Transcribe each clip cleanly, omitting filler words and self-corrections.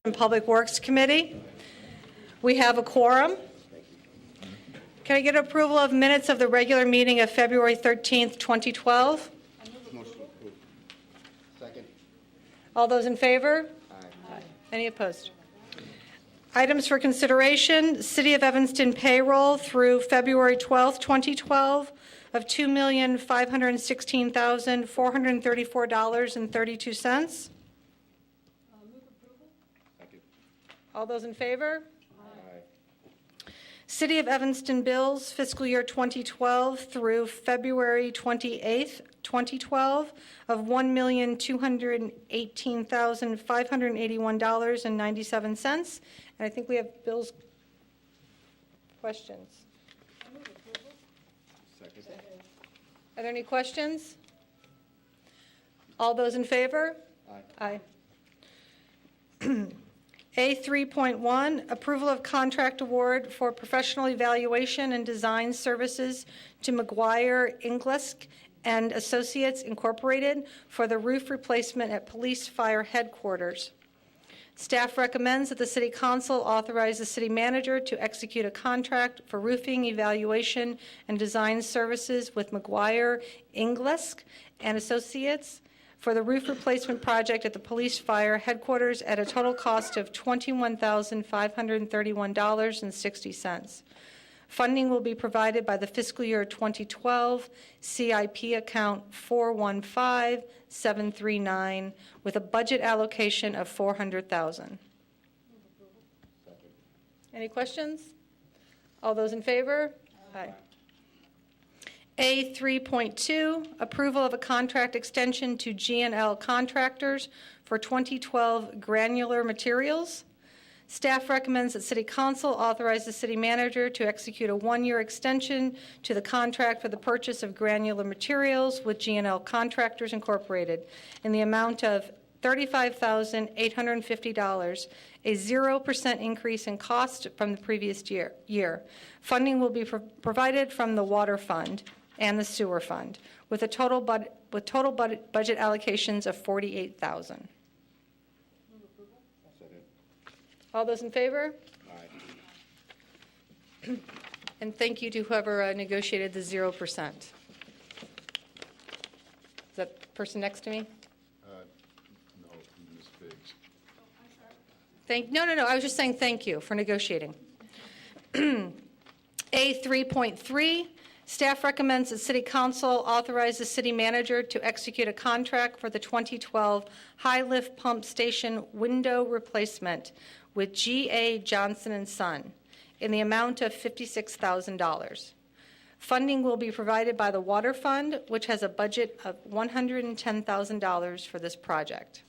and Public Works Committee. We have a quorum. Can I get approval of minutes of the regular meeting of February 13th, 2012? Motion approved. Second. All those in favor? Aye. Any opposed? Items for consideration, City of Evanston payroll through February 12th, 2012 of $2,516,434.32. Second. All those in favor? Aye. City of Evanston bills fiscal year 2012 through February 28th, 2012 of $1,218,581.97. And I think we have bills questions. Second. Are there any questions? All those in favor? Aye. Aye. A 3.1, approval of contract award for professional evaluation and design services to McGuire Inglesk and Associates Incorporated for the roof replacement at Police Fire Headquarters. Staff recommends that the City Council authorize the City Manager to execute a contract for roofing evaluation and design services with McGuire Inglesk and Associates for the roof replacement project at the Police Fire Headquarters at a total cost of $21,531.60. Funding will be provided by the fiscal year 2012 CIP account 415739 with a budget allocation of $400,000. Any questions? All those in favor? Aye. A 3.2, approval of a contract extension to G&L Contractors for 2012 granular materials. Staff recommends that City Council authorize the City Manager to execute a one-year extension to the contract for the purchase of granular materials with G&L Contractors Incorporated in the amount of $35,850, a 0% increase in cost from the previous year. Funding will be provided from the Water Fund and the Sewer Fund, with total budget allocations of $48,000. All those in favor? Aye. And thank you to whoever negotiated the 0%. Is that the person next to me? No, Ms. Biggs. No. I was just saying thank you for negotiating. A 3.3, staff recommends that City Council authorize the City Manager to execute a contract for the 2012 high lift pump station window replacement with G.A. Johnson & Son in the amount of $56,000. Funding will be provided by the Water Fund, which has a budget of $110,000 for this project.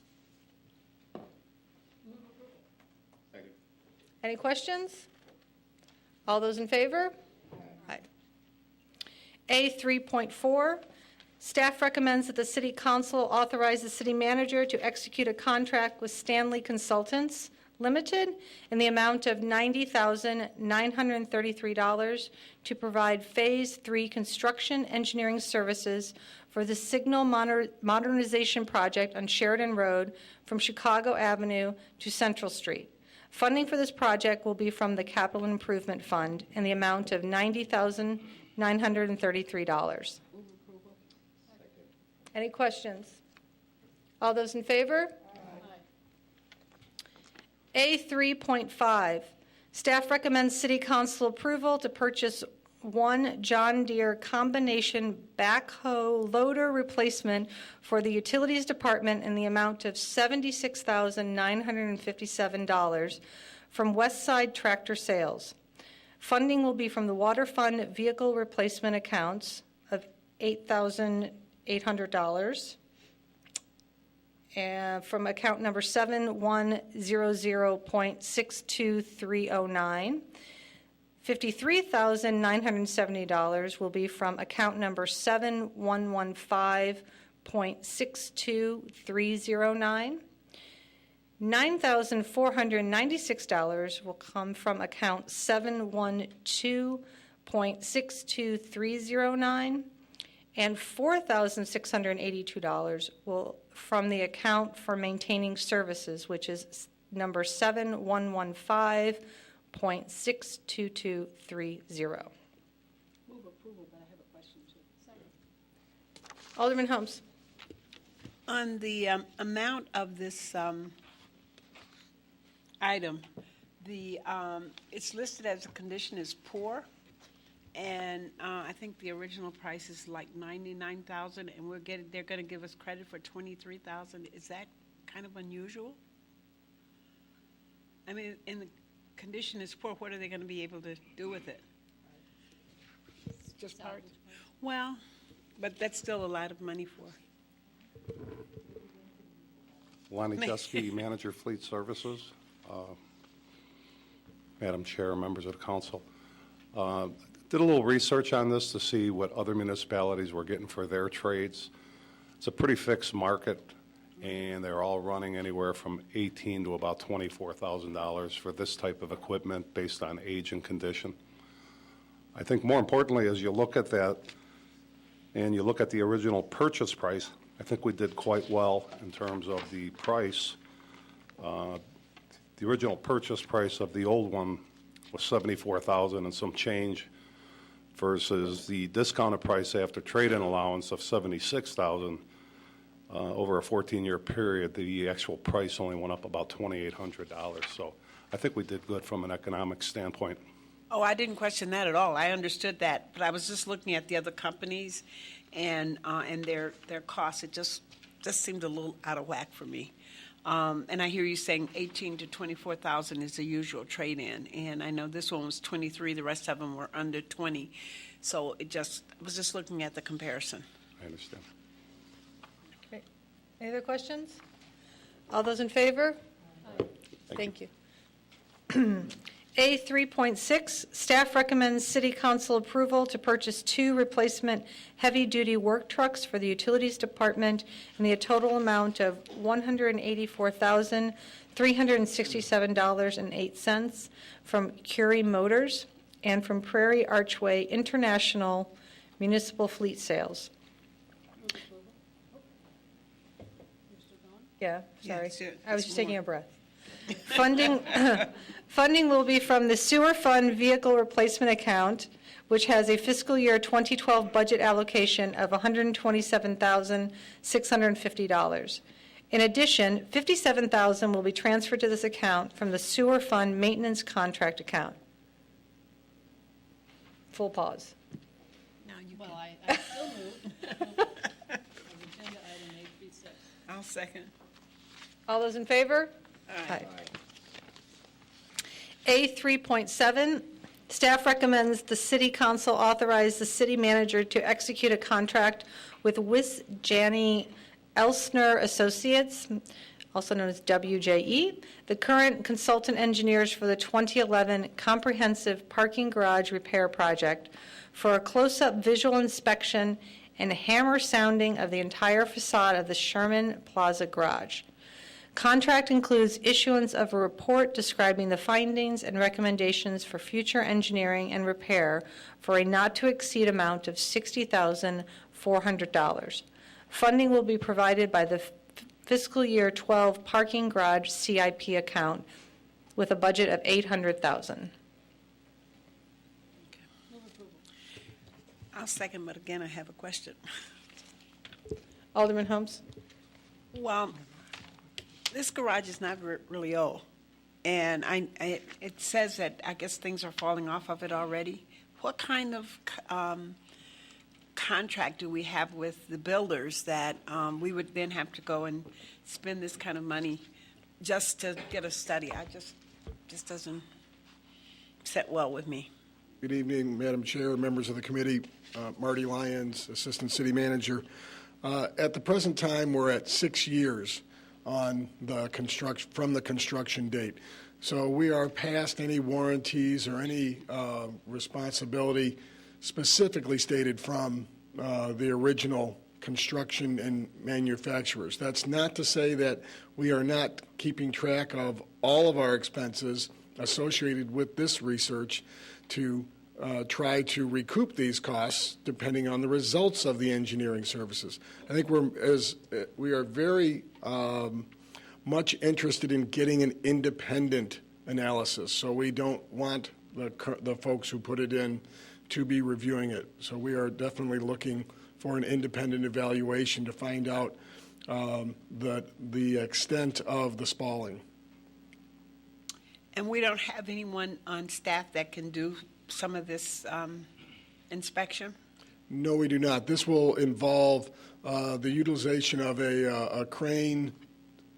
Second. Any questions? All those in favor? Aye. A 3.4, staff recommends that the City Council authorize the City Manager to execute a contract with Stanley Consultants Limited in the amount of $90,933 to provide Phase 3 construction engineering services for the signal modernization project on Sheridan Road from Chicago Avenue to Central Street. Funding for this project will be from the Capital Improvement Fund in the amount of $90,933. Any questions? All those in favor? A 3.5, staff recommends City Council approval to purchase one John Deere combination backhoe loader replacement for the Utilities Department in the amount of $76,957 from Westside Tractor Sales. Funding will be from the Water Fund vehicle replacement accounts of $8,800. And from account number 7100.62309. $53,970 will be from account number 7115.62309. $9,496 will come from account 712.62309. And $4,682 will from the account for maintaining services, which is number 7115.62230. Move approval, but I have a question too. Second. Alderman Holmes. On the amount of this item, it's listed as a condition as poor, and I think the original price is like $99,000, and they're going to give us credit for $23,000. Is that kind of unusual? I mean, in the condition is poor, what are they going to be able to do with it? It's just part. Well, but that's still a lot of money for. Lonnie Jeske, Manager Fleet Services. Madam Chair, members of the council. Did a little research on this to see what other municipalities were getting for their trades. It's a pretty fixed market, and they're all running anywhere from $18,000 to about $24,000 for this type of equipment based on age and condition. I think more importantly, as you look at that and you look at the original purchase price, I think we did quite well in terms of the price. The original purchase price of the old one was $74,000 and some change versus the discounted price after trade-in allowance of $76,000. Over a 14-year period, the actual price only went up about $2,800. So I think we did good from an economic standpoint. Oh, I didn't question that at all. I understood that, but I was just looking at the other companies and their costs. It just seemed a little out of whack for me. And I hear you saying $18,000 to $24,000 is the usual trade-in, and I know this one was $23,000. The rest of them were under $20,000. So I was just looking at the comparison. I understand. Okay. Any other questions? All those in favor? Thank you. A 3.6, staff recommends City Council approval to purchase 2 replacement heavy-duty work trucks for the Utilities Department in the total amount of $184,367.08 from Curie Motors and from Prairie Archway International Municipal Fleet Sales. Yeah, sorry. I was just taking a breath. Funding will be from the Sewer Fund Vehicle Replacement Account, which has a fiscal year 2012 budget allocation of $127,650. In addition, $57,000 will be transferred to this account from the Sewer Fund Maintenance Contract Account. Full pause. Now you Well, can. I still move of agenda item 836. I'll second. All those in favor? Aye. A 3.7, staff recommends the City Council authorize the city manager to execute a contract with Wisjani Elsner Associates, also known as WJE, the current consultant engineers for the 2011 Comprehensive Parking Garage Repair Project, for a close-up visual inspection and hammer sounding of the entire facade of the Sherman Plaza Garage. Contract includes issuance of a report describing the findings and recommendations for future engineering and repair for a not-to-exceed amount of $60,400. Funding will be provided by the fiscal year 12 parking garage CIP account with a budget of $800,000. I'll second, but again, I have a question. Alderman Holmes? Well, this garage is not really old, and it says that I guess things are falling off of it already. What kind of contract do we have with the builders that we would then have to go and spend this kind of money just to get a study? I just doesn't sit well with me. Good evening, Madam Chair, members of the committee. Marty Lyons, Assistant City Manager. At the present time, we're at 6 years on the from the construction date. So we are past any warranties or any responsibility specifically stated from the original construction and manufacturers. That's not to say that we are not keeping track of all of our expenses associated with this research to try to recoup these costs depending on the results of the engineering services. I think we are very much interested in getting an independent analysis. So we don't want the folks who put it in to be reviewing it. So we are definitely looking for an independent evaluation to find out the extent of the spalling. And we don't have anyone on staff that can do some of this inspection? No, we do not. This will involve the utilization of a crane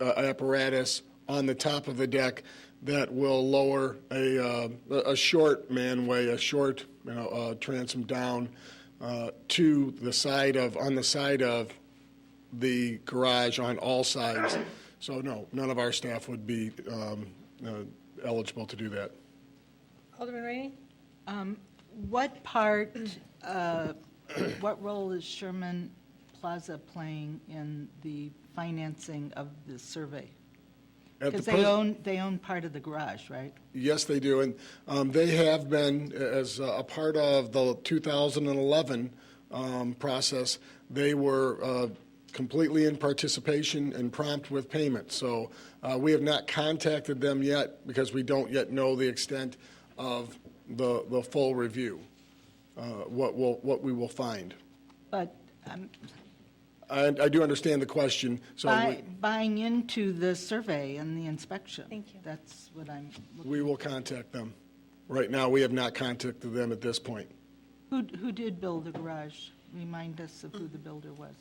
apparatus on the top of the deck that will lower a short manway, a short transom down to the side on the side of the garage on all sides. So no, none of our staff would be eligible to do that. Alderman Rainey? What role is Sherman Plaza playing in the financing of the survey? Because they own part of the garage, right? Yes, they do, and they have been, as a part of the 2011 process, they were completely in participation and prompt with payment. So we have not contacted them yet because we don't yet know the extent of the full review, what we will find. But I do understand the question. So buying into the survey and the inspection. Thank you. That's what I'm looking we will contact them. Right now, we have not contacted them at this point. Who did build the garage? Remind us of who the builder was.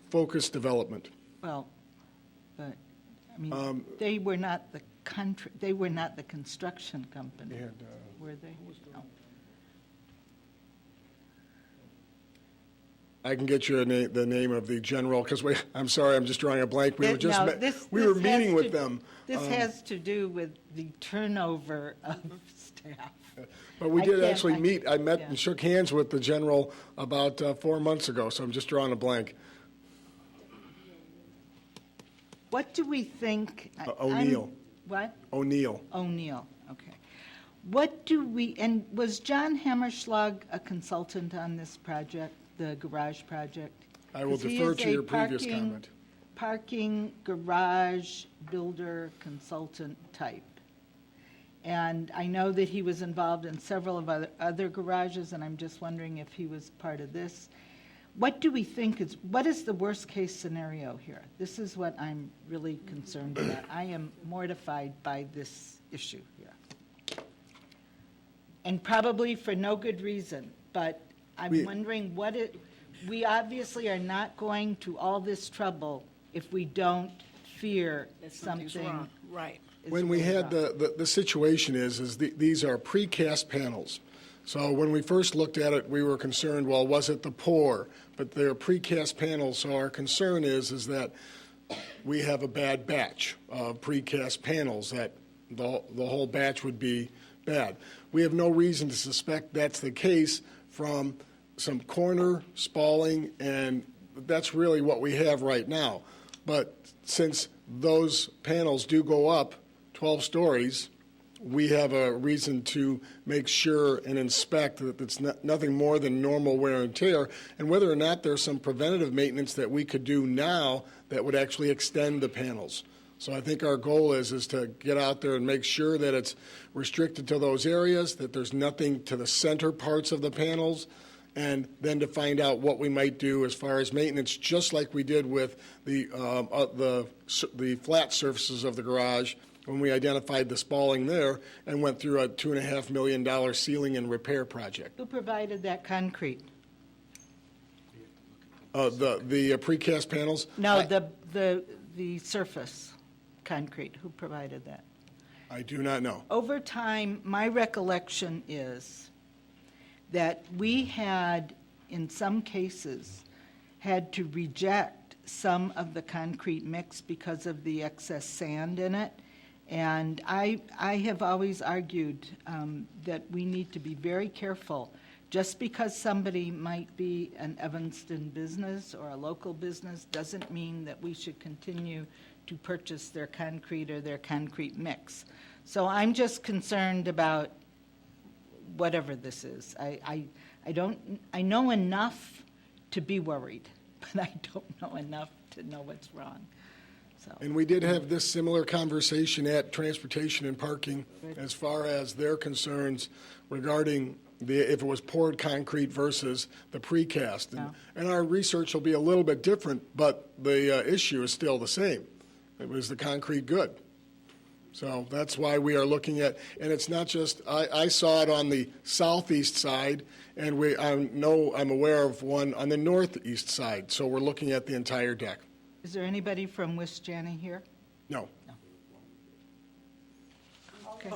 Focus Development. Well, but, I mean, they were not the construction company, And, were they? No. I can get you the name of the general, because I'm sorry, I'm just drawing a blank. We were just No, we were this meeting has with to- them. This has to do with the turnover of staff. But we I did can't- actually meet. I met yeah. and shook hands with the general about 4 months ago, so I'm just drawing a blank. What do we think? O'Neill. What? O'Neill. O'Neill, okay. What do we, and was John Hammerschlag a consultant on this project, the garage project? I will 'Cause he defer is to a your previous comment. Parking garage builder consultant type. And I know that he was involved in several of other garages, and I'm just wondering if he was part of this. What do we think what is the worst-case scenario here? This is what I'm really concerned about. I am mortified by this issue here. And probably for no good reason, but I'm wondering we obviously are not going to all this trouble if we don't fear That something's something. wrong. Right. is When we really had wrong. the situation is these are precast panels. So when we first looked at it, we were concerned, well, was it the pour? But they're precast panels, so our concern is that we have a bad batch of precast panels, that the whole batch would be bad. We have no reason to suspect that's the case from some corner spalling, and that's really what we have right now. But since those panels do go up 12 stories, we have a reason to make sure and inspect that it's nothing more than normal wear and tear, and whether or not there's some preventative maintenance that we could do now that would actually extend the panels. So I think our goal is to get out there and make sure that it's restricted to those areas, that there's nothing to the center parts of the panels, and then to find out what we might do as far as maintenance, just like we did with the flat surfaces of the garage when we identified the spalling there and went through a $2.5 million ceiling and repair project. Who provided that concrete? The precast panels? No, the surface concrete, who provided that? I do not know. Over time, my recollection is that we had, in some cases, had to reject some of the concrete mix because of the excess sand in it. And I have always argued that we need to be very careful. Just because somebody might be an Evanston business or a local business doesn't mean that we should continue to purchase their concrete or their concrete mix. So I'm just concerned about whatever this is. I know enough to be worried, and I don't know enough to know what's wrong. So, And we did have this similar conversation at Transportation and Parking as far as their concerns regarding if it was poured concrete versus the precast. And our research will be a little bit different, but the issue is still the same. It was the concrete good. So that's why we are looking at, and it's not just, I saw it on the southeast side, and I'm aware of one on the northeast side. So we're looking at the entire deck. is there anybody from Wisjani here? No. Okay.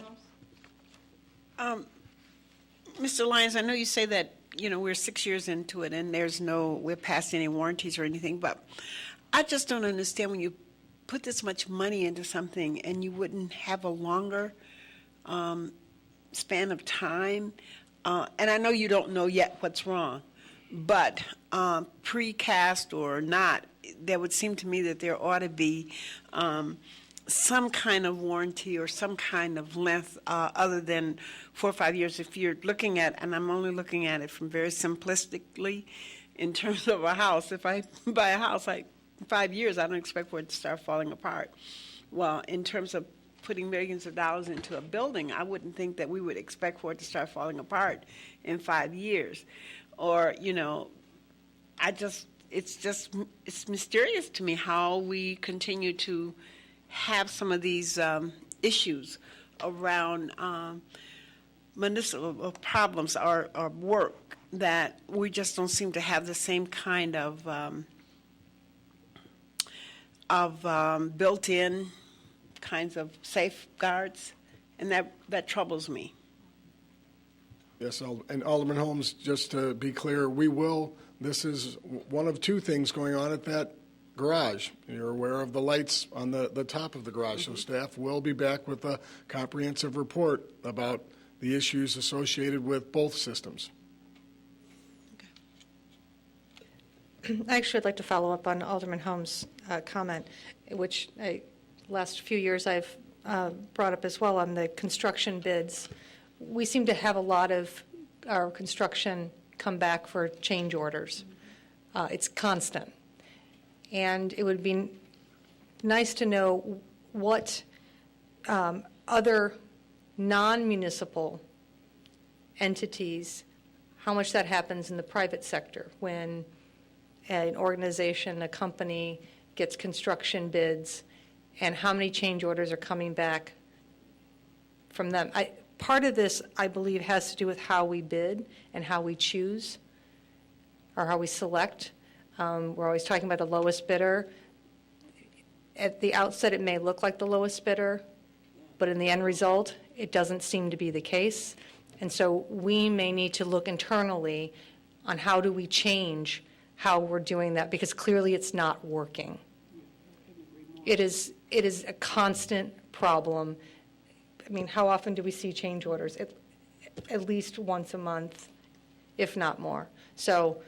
Mr. Lyons, I know you say that, we're 6 years into it and we're past any warranties or anything, but I just don't understand when you put this much money into something and you wouldn't have a longer span of time. And I know you don't know yet what's wrong, but precast or not, there would seem to me that there ought to be some kind of warranty or some kind of length other than 4 or 5 years. If you're looking at, and I'm only looking at it from very simplistically in terms of a house, if I buy a house, 5 years, I don't expect for it to start falling apart. Well, in terms of putting millions of dollars into a building, I wouldn't think that we would expect for it to start falling apart in 5 years. Or, it's mysterious to me how we continue to have some of these issues around municipal problems or work that we just don't seem to have the same kind of built-in kinds of safeguards, and that troubles me. Yes, and Alderman Holmes, just to be clear, this is one of two things going on at that garage. You're aware of the lights on the top of the garage, so staff will be back with a comprehensive report about the issues associated with both systems. Actually, I'd like to follow up on Alderman Holmes' comment, which last few years I've brought up as well on the construction bids. We seem to have a lot of our construction come back for change orders. It's constant. And it would be nice to know what other non-municipal entities, how much that happens in the private sector when an organization, a company gets construction bids, and how many change orders are coming back from them. Part of this, I believe, has to do with how we bid and how we choose or how we select. We're always talking about the lowest bidder. At the outset, it may look like the lowest bidder, but in the end result, it doesn't seem to be the case. And so we may need to look internally on how do we change how we're doing that, because clearly it's not working. It is a constant problem. I mean, how often do we see change orders? At least once a month, if not more. So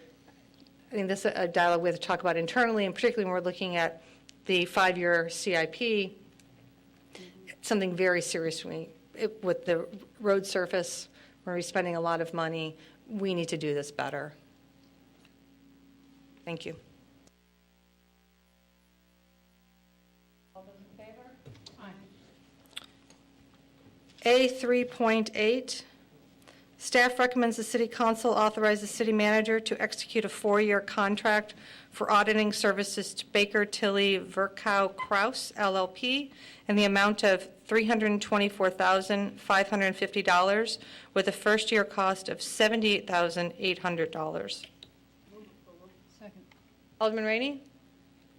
I think this is a dialogue we have to talk about internally, and particularly when we're looking at the 5-year CIP, something very serious for me. With the road surface, where we're spending a lot of money, we need to do this better. Thank you. All those in favor? Aye. A3.8, staff recommends the City Council authorize the City Manager to execute a 4-year contract for auditing services to Baker Tilly Virchow Kraus LLP in the amount of $324,550 with a first-year cost of $78,800. Alderman Rainey?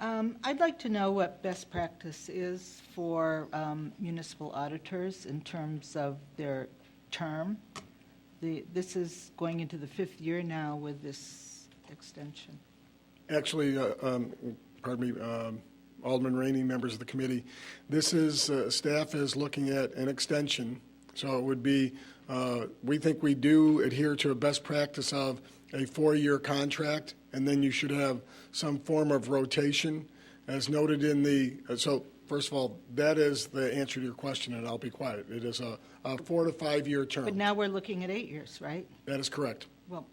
I'd like to know what best practice is for municipal auditors in terms of their term. This is going into the 5th year now with this extension. Actually, pardon me, Alderman Rainey, members of the committee, this is, staff is looking at an extension. So it would be, we think we do adhere to a best practice of a 4-year contract, and then you should have some form of rotation as noted in the, so first of all, that is the answer to your question, and I'll be quiet. It is a 4 to 5 year term. But now we're looking at 8 years, right? That is correct. Well,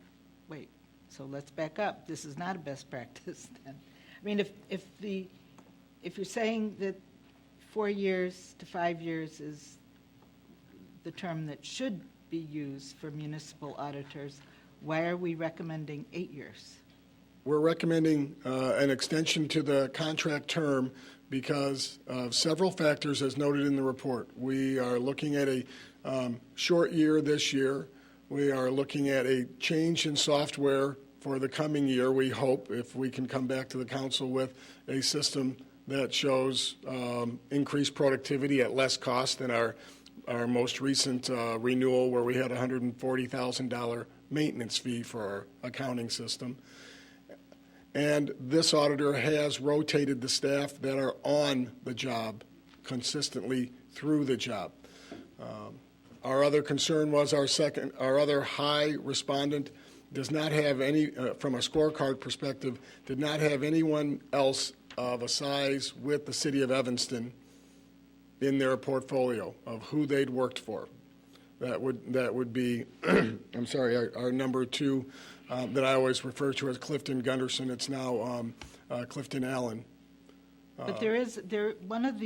wait. So let's back up. This is not a best practice then. I mean, if you're saying that 4 years to 5 years is the term that should be used for municipal auditors, why are we recommending 8 years? We're recommending an extension to the contract term because of several factors as noted in the report. We are looking at a short year this year. We are looking at a change in software for the coming year, we hope, if we can come back to the council with a system that shows increased productivity at less cost than our most recent renewal where we had a $140,000 maintenance fee for our accounting system. And this auditor has rotated the staff that are on the job consistently through the job. Our other concern was our other high respondent does not have any, from a scorecard perspective, did not have anyone else of a size with the city of Evanston in their portfolio of who they'd worked for. That would be, I'm sorry, our number two that I always refer to as Clifton Gunderson. It's now Clifton Allen. But one of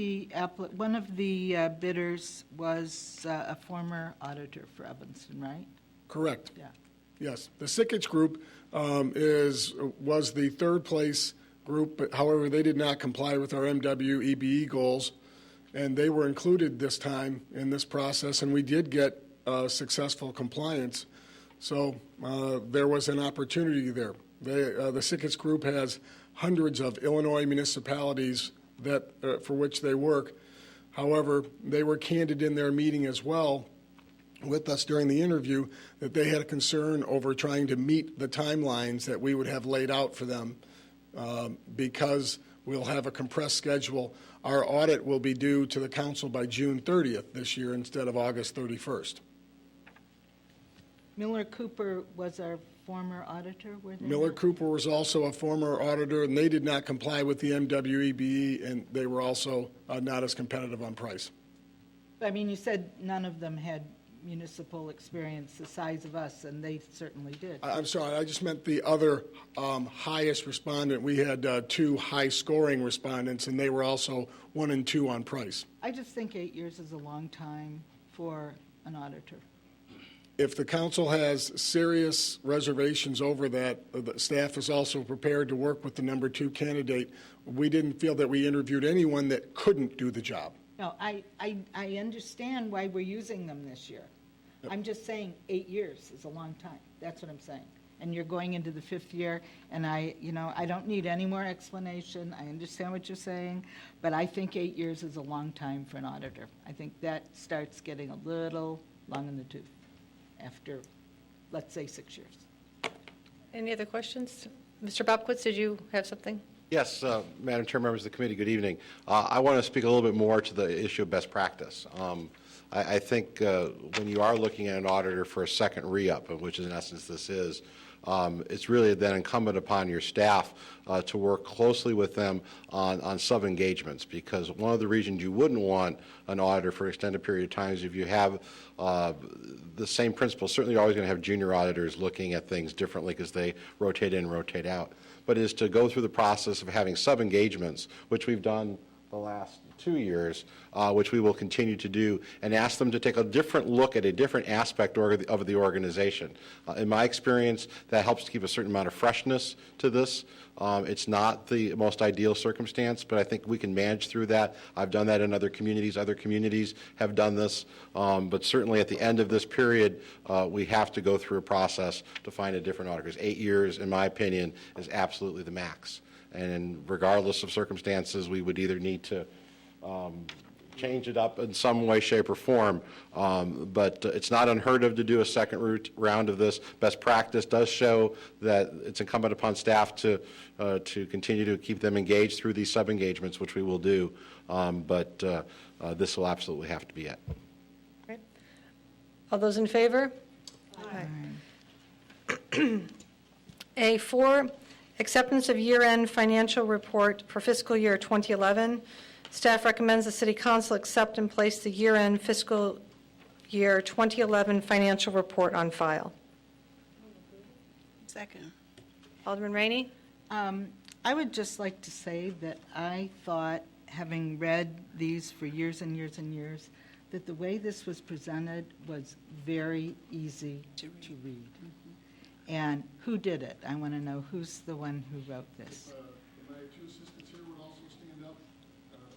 the bidders was a former auditor for Evanston, right? Correct. Yeah. Yes. The Sickich Group was the third place group, but however, they did not comply with our MWEBE goals, and they were included this time in this process, and we did get successful compliance. So there was an opportunity there. The Sickich Group has hundreds of Illinois municipalities that for which they work. However, they were candid in their meeting as well with us during the interview that they had a concern over trying to meet the timelines that we would have laid out for them because we'll have a compressed schedule. Our audit will be due to the council by June 30th this year instead of August 31st. Miller Cooper was our former auditor, were they? Miller Cooper was also a former auditor, and they did not comply with the MWEBE, and they were also not as competitive on price. I mean, you said none of them had municipal experience the size of us, and they certainly did. I'm sorry, I just meant the other highest respondent. We had two high-scoring respondents, and they were also 1 and 2 on price. I just think 8 years is a long time for an auditor. If the council has serious reservations over that, the staff is also prepared to work with the number 2 candidate. We didn't feel that we interviewed anyone that couldn't do the job. No, I understand why we're using them this year. Yep. I'm just saying 8 years is a long time. That's what I'm saying. And you're going into the 5th year, and I don't need any more explanation. I understand what you're saying, but I think 8 years is a long time for an auditor. I think that starts getting a little long in the tooth after, let's say, 6 years. Any other questions? Mr. BOBKIEWICZ, did you have something? Yes, Madam Chair, members of the committee, good evening. I want to speak a little bit more to the issue of best practice. I think when you are looking at an auditor for a second re-up, which in essence this is, it's really then incumbent upon your staff to work closely with them on sub-engagements, because one of the reasons you wouldn't want an auditor for an extended period of time is if you have the same principle. Certainly you're always going to have junior auditors looking at things differently because they rotate in and rotate out, but is to go through the process of having sub-engagements, which we've done the last 2 years, which we will continue to do, and ask them to take a different look at a different aspect of the organization. In my experience, that helps to keep a certain amount of freshness to this. It's not the most ideal circumstance, but I think we can manage through that. I've done that in other communities. Other communities have done this. But certainly at the end of this period, we have to go through a process to find a different auditor. 8 years, in my opinion, is absolutely the max. And regardless of circumstances, we would either need to change it up in some way, shape, or form. But it's not unheard of to do a second round of this. Best practice does show that it's incumbent upon staff to continue to keep them engaged through these sub-engagements, which we will do. But this will absolutely have to be it. Great. All those in favor? Aye. A4, acceptance of year-end financial report for fiscal year 2011. Staff recommends the City Council accept and place the year-end fiscal year 2011 financial report on file. Second. Alderman Rainey? I would just like to say that I thought, having read these for years and years and years, that the way this was presented was very easy to read. And who did it? I want to know who's the one who wrote this. My two assistants here would also stand up.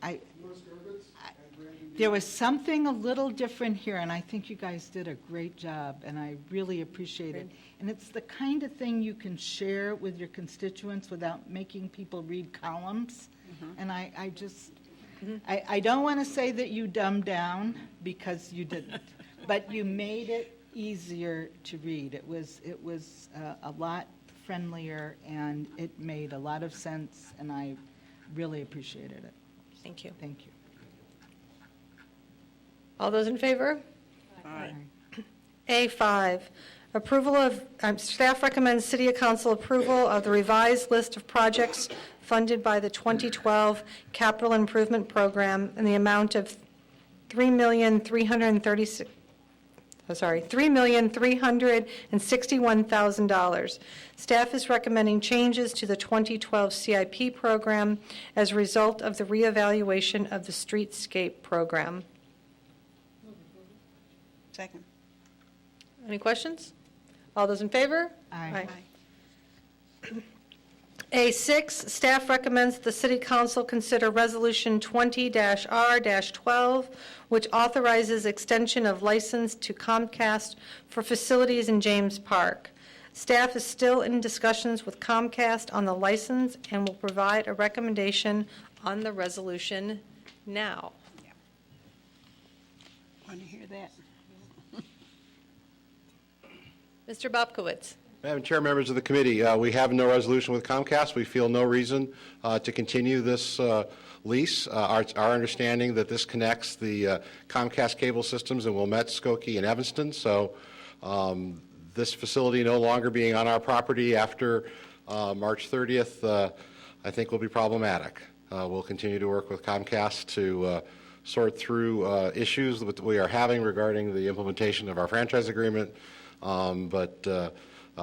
I- Louis Gervitz and Brandon There was something a little different here, and I think you guys did a great job, and I really appreciate it. And it's the kind of thing you can share with your constituents without making people read columns. And I just, I don't want to say that you dumbed down, because you didn't, but you made it easier to read. It was a lot friendlier, and it made a lot of sense, and I really appreciated it. Thank you. Thank you. All those in favor? Aye. A5, approval of, staff recommends City Council approval of the revised list of projects funded by the 2012 Capital Improvement Program in the amount of $3,361,000. Staff is recommending changes to the 2012 CIP program as a result of the reevaluation of the streetscape program. Second. Any questions? All those in favor? Aye. A6, staff recommends the City Council consider Resolution 20-R-12, which authorizes extension of license to Comcast for facilities in James Park. Staff is still in discussions with Comcast on the license and will provide a recommendation on the resolution now. Want to hear that? Mr. Bobkowitz. Madam Chair, members of the committee, we have no resolution with Comcast. We feel no reason to continue this lease. Our understanding that this connects the Comcast cable systems in Wilmette, Skokie, and Evanston. So this facility no longer being on our property after March 30th, I think will be problematic. We'll continue to work with Comcast to sort through issues that we are having regarding the implementation of our franchise agreement, but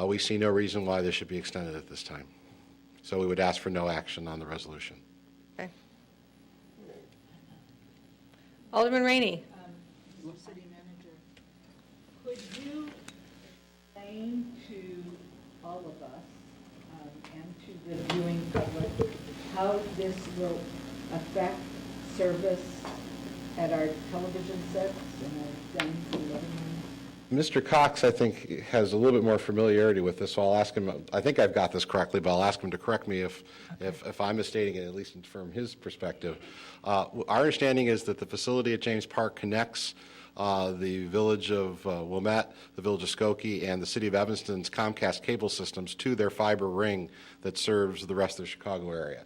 we see no reason why this should be extended at this time. So we would ask for no action on the resolution. Okay. Alderman Rainey. City Manager, could you explain to all of us and to the viewing public how this will affect service at our television sets and our dining and living room? Mr. Cox, I think, has a little bit more familiarity with this, so I'll ask him, I think I've got this correctly, but I'll ask him to correct me if I'm misstating it, at least from his perspective. Our understanding is that the facility at James Park connects the village of Wilmette, the village of Skokie, and the city of Evanston's Comcast cable systems to their fiber ring that serves the rest of the Chicago area.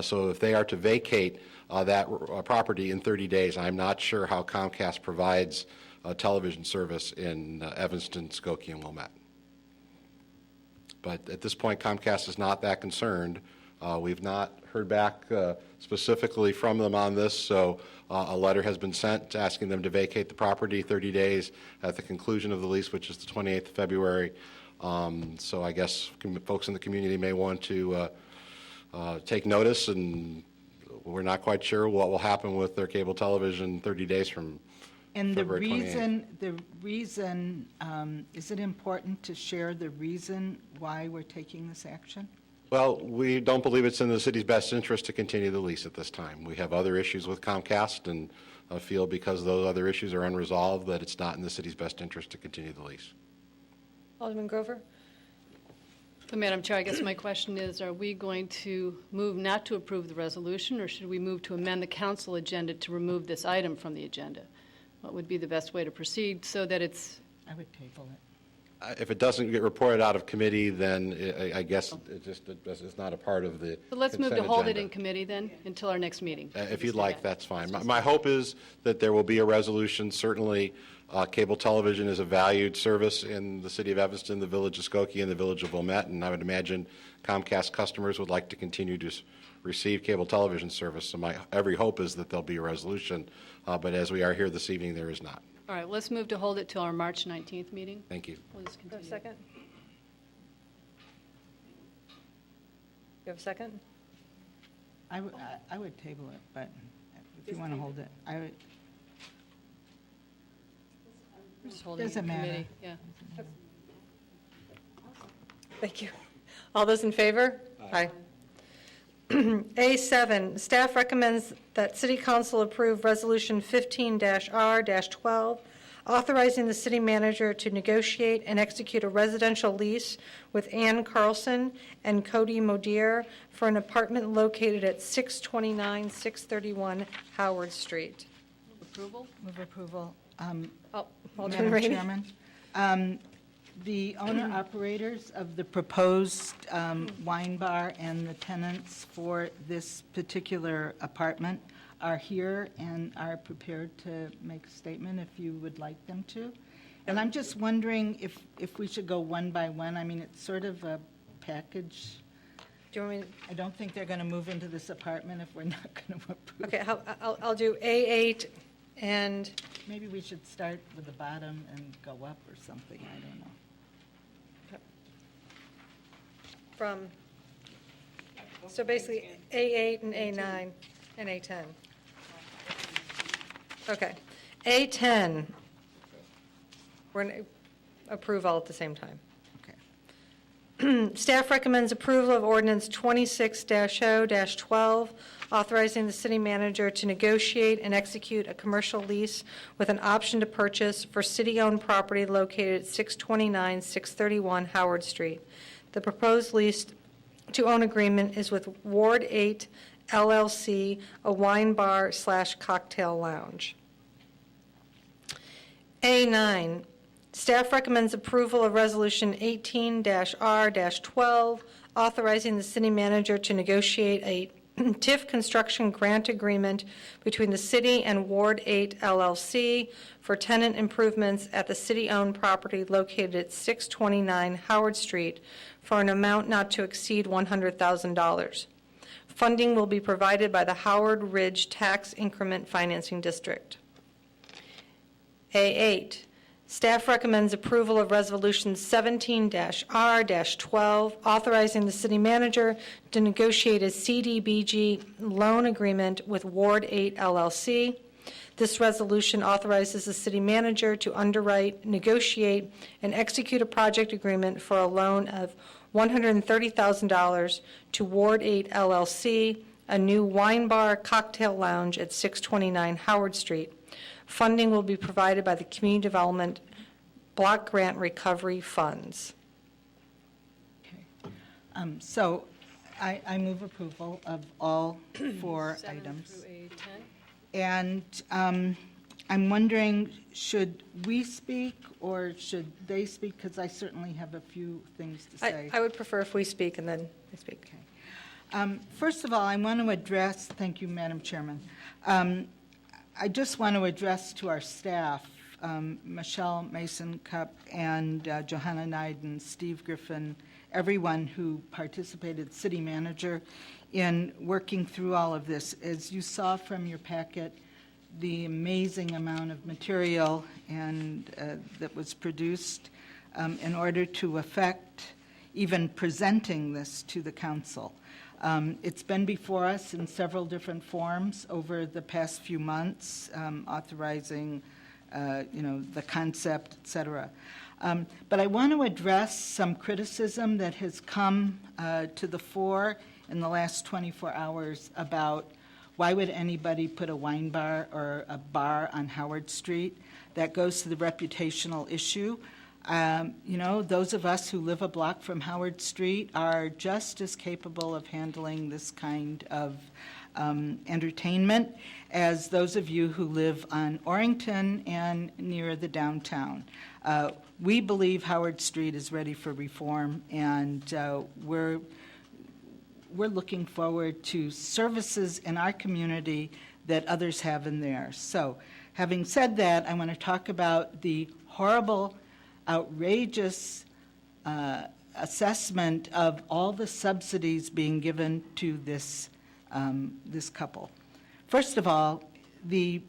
So if they are to vacate that property in 30 days, I'm not sure how Comcast provides television service in Evanston, Skokie, and Wilmette. But at this point, Comcast is not that concerned. We've not heard back specifically from them on this, so a letter has been sent asking them to vacate the property 30 days at the conclusion of the lease, which is the 28th of February. So I guess folks in the community may want to take notice, and we're not quite sure what will happen with their cable television 30 days from And the February 28th. reason, is it important to share the reason why we're taking this action? Well, we don't believe it's in the city's best interest to continue the lease at this time. We have other issues with Comcast and feel because those other issues are unresolved that it's not in the city's best interest to continue the lease. Alderman Grover. So, Madam Chair, I guess my question is, are we going to move not to approve the resolution, or should we move to amend the council agenda to remove this item from the agenda? What would be the best way to proceed so that it's... I would table it. If it doesn't get reported out of committee, then I guess it's not a part of the So let's move to consent hold it agenda. in committee then, until our next meeting. If you'd like, that's fine. My hope is that there will be a resolution. Certainly, cable television is a valued service in the city of Evanston, the village of Skokie, and the village of Wilmette, and I would imagine Comcast customers would like to continue to receive cable television service. So my every hope is that there'll be a resolution, but as we are here this evening, there is not. All right, let's move to hold it till our March 19th meeting. Thank you. We'll just A continue. second. you have a second? I would table it, but if you want to hold it, I would. We're just holding it in Doesn't matter. committee. Yeah. Thank you. All those in favor? Aye. A7, staff recommends that City Council approve Resolution 15-R-12, authorizing the city manager to negotiate and execute a residential lease with Ann Carlson and Cody Modier for an apartment located at 629, 631 Howard Street. Approval? Move approval. Oh, Alderman Madam Rainey. Chairman, the owner-operators of the proposed wine bar and the tenants for this particular apartment are here and are prepared to make a statement if you would like them to. And I'm just wondering if we should go one by one. I mean, it's sort of a package. Do you want me I don't think they're going to move into this apartment if we're not going to approve. okay, I'll do A8 and, Maybe we should start with the bottom and go up or something, I don't know. from, so basically A8 and A9 and A10. Okay. A10, we're going to approve all at the same time. Okay. Staff recommends approval of ordinance 26-0-12, authorizing the city manager to negotiate and execute a commercial lease with an option to purchase for city-owned property located at 629, 631 Howard Street. The proposed lease to own agreement is with Ward 8 LLC, a wine bar / cocktail lounge. A9, staff recommends approval of Resolution 18-R-12, authorizing the city manager to negotiate a TIF construction grant agreement between the city and Ward 8 LLC for tenant improvements at the city-owned property located at 629 Howard Street for an amount not to exceed $100,000. Funding will be provided by the Howard Ridge Tax Increment Financing District. A8, staff recommends approval of Resolution 17-R-12, authorizing the city manager to negotiate a CDBG loan agreement with Ward 8 LLC. This resolution authorizes the city manager to underwrite, negotiate, and execute a project agreement for a loan of $130,000 to Ward 8 LLC, a new wine bar cocktail lounge at 629 Howard Street. Funding will be provided by the Community Development Block Grant Recovery Funds. Okay. So I move approval of all four 7 items. through A10? And I'm wondering, should we speak or should they speak? Because I certainly have a few things to say. I would prefer if we speak and then they speak. Okay. First of all, I want to address, thank you, Madam Chairman. I just want to address to our staff, Michelle Mason-Cup and Johanna Nyden, Steve Griffin, everyone who participated, city manager, in working through all of this. As you saw from your packet, the amazing amount of material and that was produced in order to effect even presenting this to the council. It's been before us in several different forms over the past few months, authorizing, the concept, et cetera. But I want to address some criticism that has come to the fore in the last 24 hours about why would anybody put a wine bar or a bar on Howard Street. That goes to the reputational issue. Those of us who live a block from Howard Street are just as capable of handling this kind of entertainment as those of you who live on Orrington and near the downtown. We believe Howard Street is ready for reform, and we're looking forward to services in our community that others have in theirs. So, having said that, I want to talk about the horrible, outrageous assessment of all the subsidies being given to this couple. First of all, the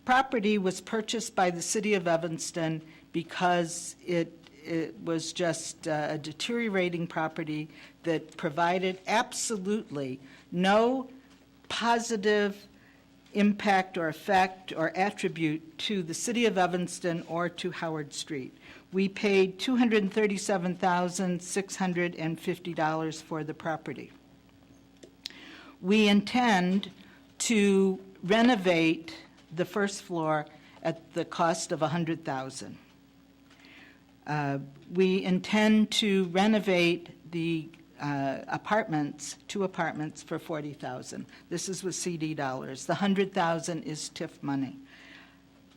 property was purchased by the city of Evanston because it was just a deteriorating property that provided absolutely no positive impact or effect or attribute to the city of Evanston or to Howard Street. We paid $237,650 for the property. We intend to renovate the first floor at the cost of $100,000. We intend to renovate the apartments, 2 apartments, for $40,000. This is with CD dollars. The $100,000 is TIF money.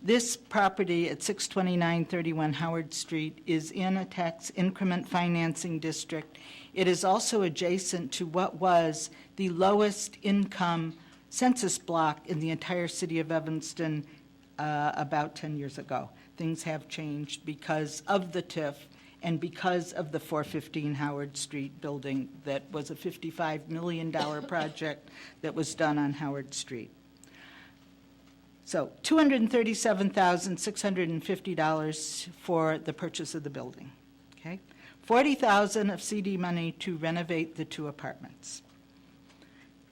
This property at 62931 Howard Street is in a tax increment financing district. It is also adjacent to what was the lowest income census block in the entire city of Evanston about 10 years ago. Things have changed because of the TIF and because of the 415 Howard Street building that was a $55 million project that was done on Howard Street. So $237,650 for the purchase of the building, okay? $40,000 of CD money to renovate the 2 apartments.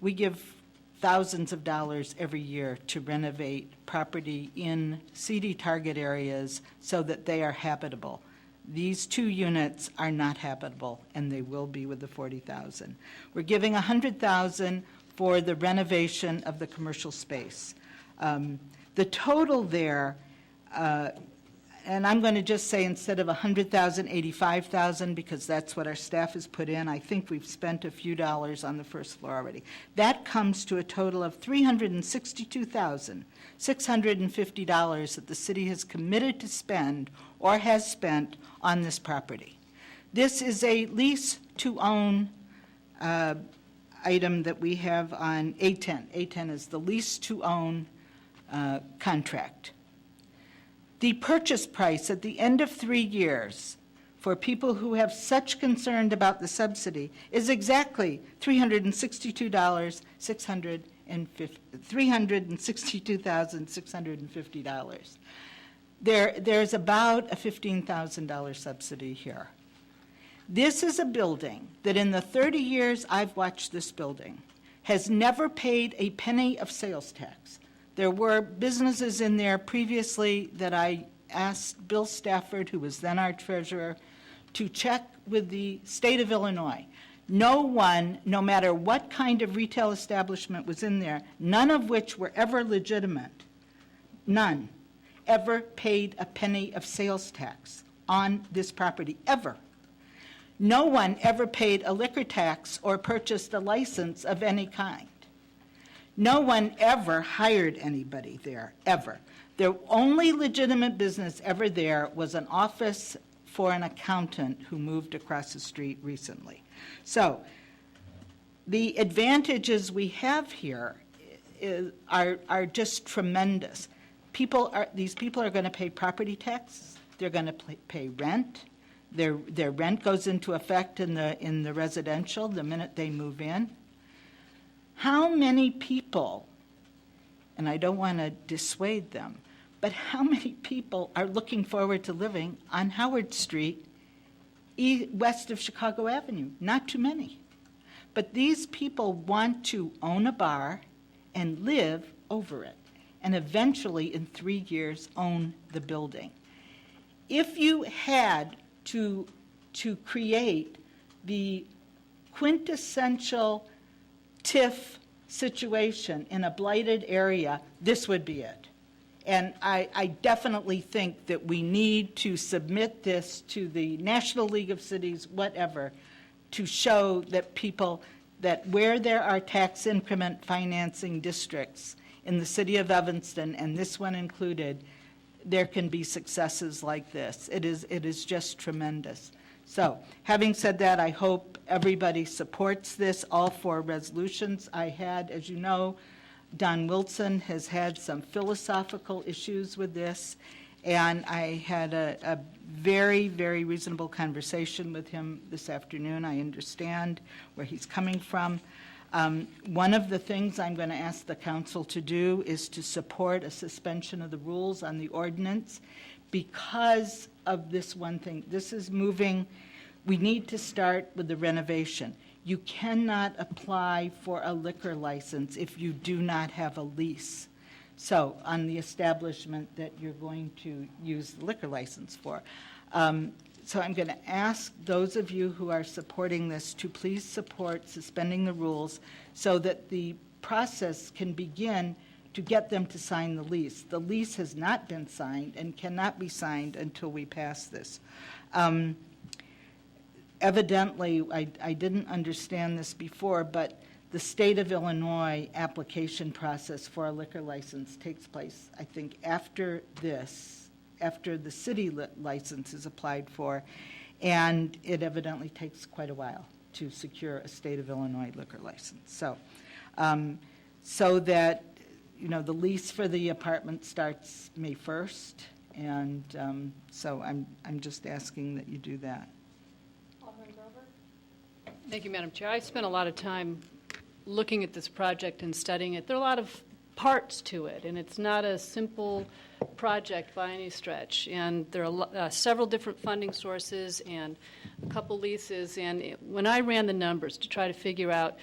We give thousands of dollars every year to renovate property in CD target areas so that they are habitable. These 2 units are not habitable, and they will be with the $40,000. We're giving $100,000 for the renovation of the commercial space. The total there, and I'm going to just say instead of $100,000, $85,000, because that's what our staff has put in. I think we've spent a few dollars on the first floor already. That comes to a total of $362,650 that the city has committed to spend or has spent on this property. This is a lease-to-own item that we have on A10. A10 is the lease-to-own contract. The purchase price at the end of 3 years for people who have such concern about the subsidy is exactly $362,650. There's about a $15,000 subsidy here. This is a building that in the 30 years I've watched this building has never paid a penny of sales tax. There were businesses in there previously that I asked Bill Stafford, who was then our treasurer, to check with the state of Illinois. No one, no matter what kind of retail establishment was in there, none of which were ever legitimate, none, ever paid a penny of sales tax on this property, ever. No one ever paid a liquor tax or purchased a license of any kind. No one ever hired anybody there, ever. The only legitimate business ever there was an office for an accountant who moved across the street recently. So the advantages we have here are just tremendous. These people are going to pay property tax. They're going to pay rent. Their rent goes into effect in the residential the minute they move in. How many people, and I don't want to dissuade them, but how many people are looking forward to living on Howard Street west of Chicago Avenue? Not too many. But these people want to own a bar and live over it, and eventually in 3 years own the building. If you had to create the quintessential TIF situation in a blighted area, this would be it. And I definitely think that we need to submit this to the National League of Cities, whatever, to show that people, that where there are tax increment financing districts in the city of Evanston, and this one included, there can be successes like this. It is just tremendous. So, having said that, I hope everybody supports this, all 4 resolutions. I had, as you know, Don Wilson has had some philosophical issues with this, and I had a very, very reasonable conversation with him this afternoon. I understand where he's coming from. One of the things I'm going to ask the council to do is to support a suspension of the rules on the ordinance because of this one thing. This is moving. We need to start with the renovation. you cannot apply for a liquor license if you do not have a lease. So, on the establishment that you're going to use the liquor license for. So I'm going to ask those of you who are supporting this to please support suspending the rules so that the process can begin to get them to sign the lease. The lease has not been signed and cannot be signed until we pass this. Evidently, I didn't understand this before, but the state of Illinois application process for a liquor license takes place, I think, after this, after the city license is applied for, and it evidently takes quite a while to secure a state of Illinois liquor license. So, so that, you know, the lease for the apartment starts May 1st, and so I'm just asking that you do that. Thank you, Madam Chair. I spent a lot of time looking at this project and studying it. There are a lot of parts to it, and it's not a simple project by any stretch. And there are several different funding sources and a couple leases. And when I ran the numbers to try to figure out,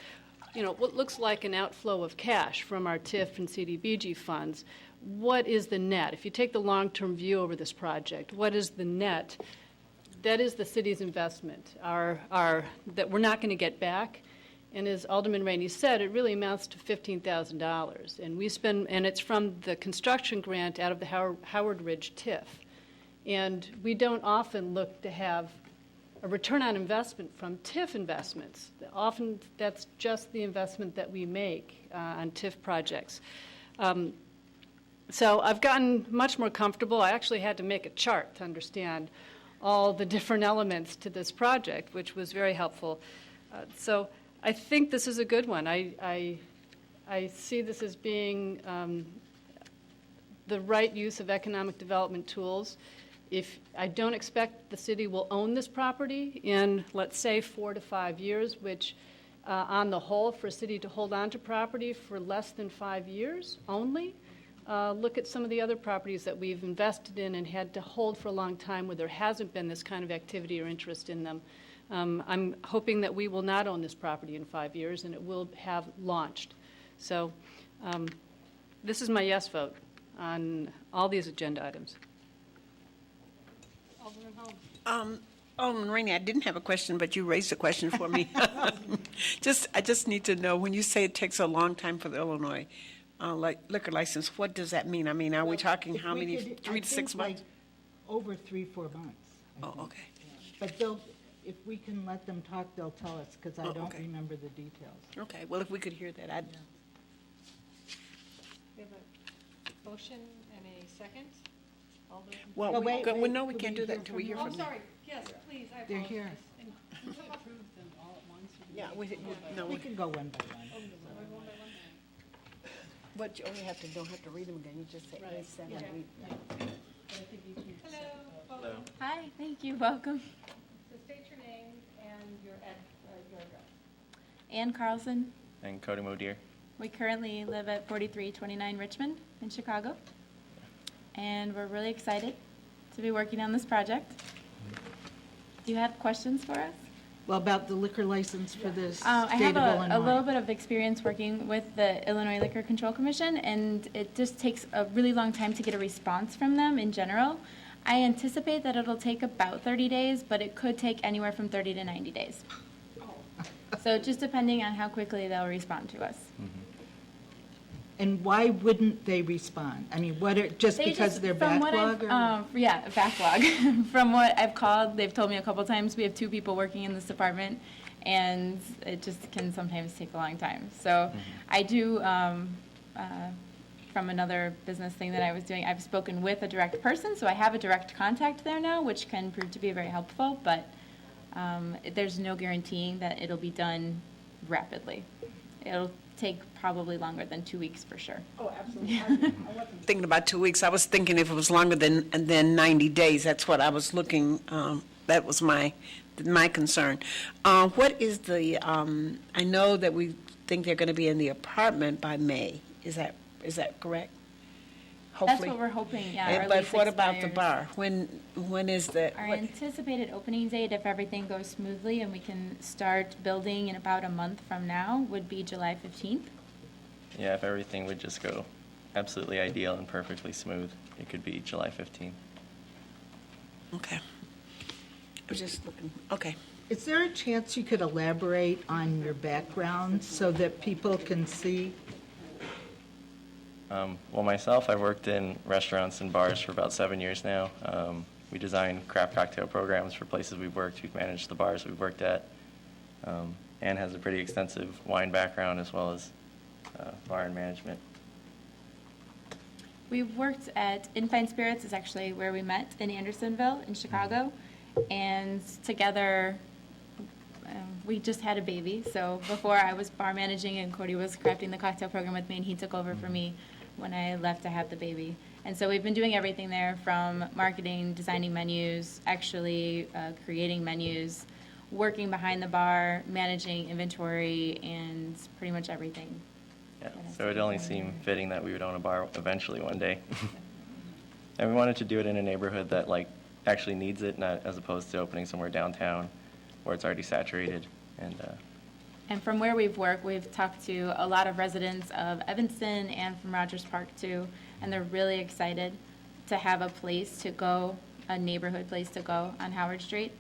you know, what looks like an outflow of cash from our TIF and CDBG funds, what is the net? If you take the long-term view over this project, what is the net? That is the city's investment, that we're not going to get back. And as Alderman Rainey said, it really amounts to $15,000. And we spend, and it's from the construction grant out of the Howard Ridge TIF. And we don't often look to have a return on investment from TIF investments. Often that's just the investment that we make on TIF projects. So I've gotten much more comfortable. I actually had to make a chart to understand all the different elements to this project, which was very helpful. So I think this is a good one. I see this as being the right use of economic development tools. If I don't expect the city will own this property in, let's say, 4 to 5 years, which on the whole, for a city to hold on to property for less than 5 years only, look at some of the other properties that we've invested in and had to hold for a long time where there hasn't been this kind of activity or interest in them. I'm hoping that we will not own this property in 5 years and it will have launched. So this is my yes vote on all these agenda items. Alderman Holmes. Alderman Rainey, I didn't have a question, but you raised a question for me. I just need to know, when you say it takes a long time for the Illinois liquor license, what does that mean? I mean, are we talking how many, 3 to 6 months? Like over 3-4 months. I think. Okay. Yeah. But if we can let them talk, they'll tell us, because I don't remember the details. Okay, well, if we could hear that, I'd. We have a motion and a second. All those in Well, Oh, we, wait, go- wait, well, no, we could can't we do that hear until we from hear them? from them. Yes, please, I They're here. And can we approve them all at once? Or do Yeah, we- no, We can go one by one. But you only don't have to read them again, you just say, Right. send Yeah. and read. I think you can. Hello. Hi, thank you, welcome. So state your name and your address. Ann Carlson. And Cody Modier. We currently live at 4329 Richmond in Chicago. And we're really excited to be working on this project. Do you have questions for us? Well, about the liquor license for the state I of have Illinois. a little bit of experience working with the Illinois Liquor Control Commission, and it just takes a really long time to get a response from them in general. I anticipate that it'll take about 30 days, but it could take anywhere from 30 to 90 days. So just depending on how quickly they'll respond to us. And why wouldn't they respond? I mean, just because of their from what backlog? yeah, backlog. From what I've called, they've told me a couple times, we have 2 people working in this department, and it just can sometimes take a long time. So I do, from another business thing that I was doing, I've spoken with a direct person, so I have a direct contact there now, which can prove to be very helpful, but there's no guaranteeing that it'll be done rapidly. It'll take probably longer than 2 weeks for sure. Oh, absolutely. I wasn't thinking about 2 weeks. I was thinking if it was longer than 90 days. That's what I was looking, that was my concern. What is the, I know that we think they're going to be in the apartment by May. Is that correct? hopefully. what we're hoping, yeah. And- our But lease what about the expires. bar? When is the? Our what- anticipated opening date, if everything goes smoothly and we can start building in about a month from now, would be July 15th. Yeah, if everything would just go absolutely ideal and perfectly smooth, it could be July 15th. Okay. I was just looking, okay. Is there a chance you could elaborate on your background so that people can see? Well, myself, I've worked in restaurants and bars for about 7 years now. We design craft cocktail programs for places we've worked. We've managed the bars we've worked at. Ann has a pretty extensive wine background as well as bar and management. We worked at Infine Spirits, is actually where we met in Andersonville in Chicago. And together, we just had a baby. So before I was bar managing and Cody was crafting the cocktail program with me, and he took over for me when I left to have the baby. And so we've been doing everything there from marketing, designing menus, actually creating menus, working behind the bar, managing inventory, and pretty much everything. Yeah, so it only seemed fitting that we would own a bar eventually one day. And we wanted to do it in a neighborhood that actually needs it, not as opposed to opening somewhere downtown where it's already saturated. And from where we've worked, we've talked to a lot of residents of Evanston and from Rogers Park too, and they're really excited to have a place to go, a neighborhood place to go on Howard Street.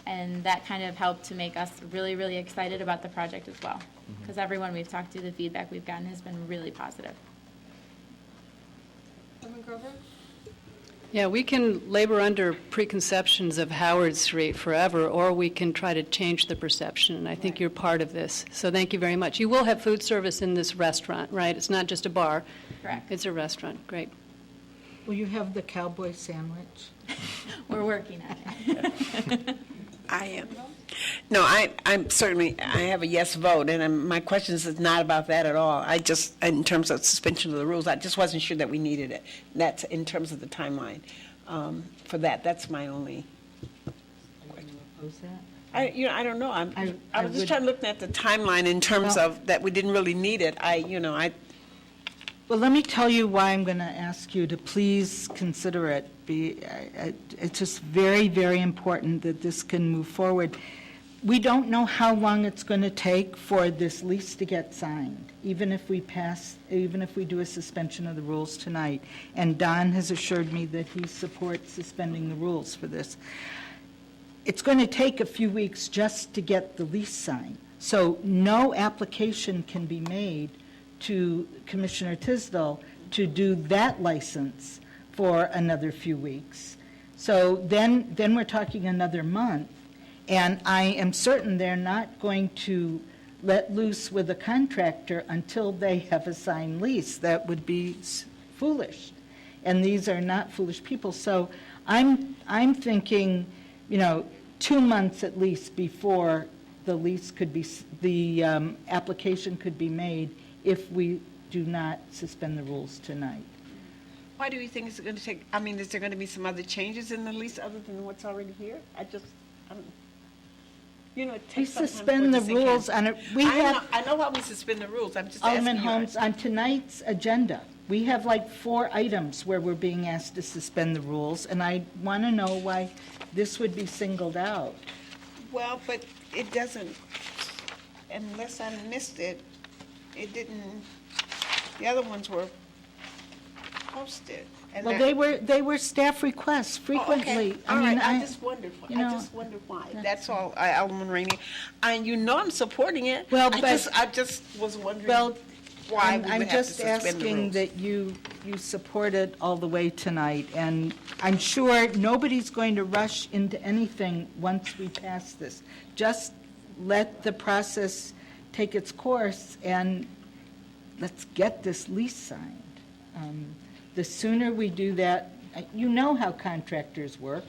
And that kind of helped to make us really, really excited about the project as well. Because everyone we've talked to, the feedback we've gotten has been really positive. Yeah, we can labor under preconceptions of Howard Street forever, or we can try to change the perception, and I think you're part of this. So thank you very much. You will have food service in this restaurant, right? It's not just a bar. Correct. It's a restaurant. Great. Will you have the cowboy sandwich? We're working on it. I am. No, I'm certainly, I have a yes vote, and my question is not about that at all. I just, in terms of suspension of the rules, I just wasn't sure that we needed it. That's in terms of the timeline for that. That's my only. Oppose that? I don't know. I I was just would- trying to look at the timeline in terms Well- of that we didn't really need it. Well, let me tell you why I'm going to ask you to please consider it. It's just very, very important that this can move forward. We don't know how long it's going to take for this lease to get signed, even if we do a suspension of the rules tonight. And Don has assured me that he supports suspending the rules for this. It's going to take a few weeks just to get the lease signed. So no application can be made to Commissioner Tisdale to do that license for another few weeks. So then we're talking another month, and I am certain they're not going to let loose with a contractor until they have a signed lease. That would be foolish, and these are not foolish people. So I'm thinking, 2 months at least before the lease could be, the application could be made if we do not suspend the rules tonight. Why do you think it's going to take, is there going to be some other changes in the lease other than what's already here? I don't, it We takes some time for suspend it the to sink in. rules on it. We have, I know why we suspend the rules, I'm just asking Alderman you. Holmes, on tonight's agenda, we have like 4 items where we're being asked to suspend the rules, and I want to know why this would be singled out. Well, but it doesn't, unless I missed it, it didn't, the other ones were posted. and Well, that- they were staff requests Oh, frequently. okay. All right, I I just wondered, you know, why. That's all, Alderman Rainey. And I'm supporting it. Well, I but- just was wondering Well, why we I'm would have to just suspend the asking rules. that you support it all the way tonight, and I'm sure nobody's going to rush into anything once we pass this. Just let the process take its course, and let's get this lease signed. The sooner we do that, you know how contractors work.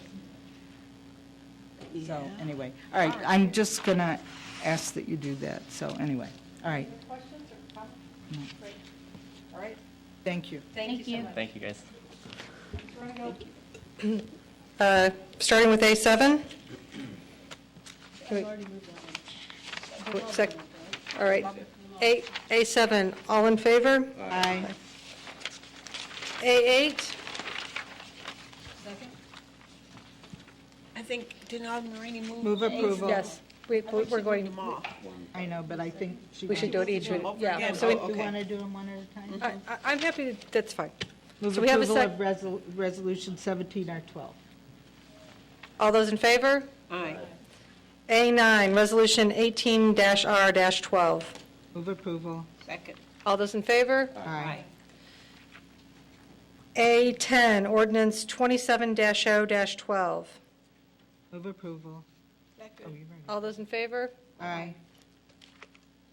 So, Yeah. anyway, all right, I'm just going to ask that you do that, so anyway, all right. Questions or comments? Great. All right. Thank you. Thank you. Thank you, guys. Starting with A7? All right. A7, all in favor? Aye. A8, I think, didn't Alderman Rainey move? Move approval. yes. We're going, Them all. I know, but I think she. we should do it each, Over yeah. again. So we- Oh, You okay. want to do them one at a time? I'm happy, that's fine. Move So we have a approval sec, of Resolution 17R12. all those in favor? Aye. A9, Resolution 18-R-12. Move approval. Second. All those in favor? Aye. A10, Ordinance 27-0-12. Move approval. Oh, Second. you're right. All those in favor? Aye.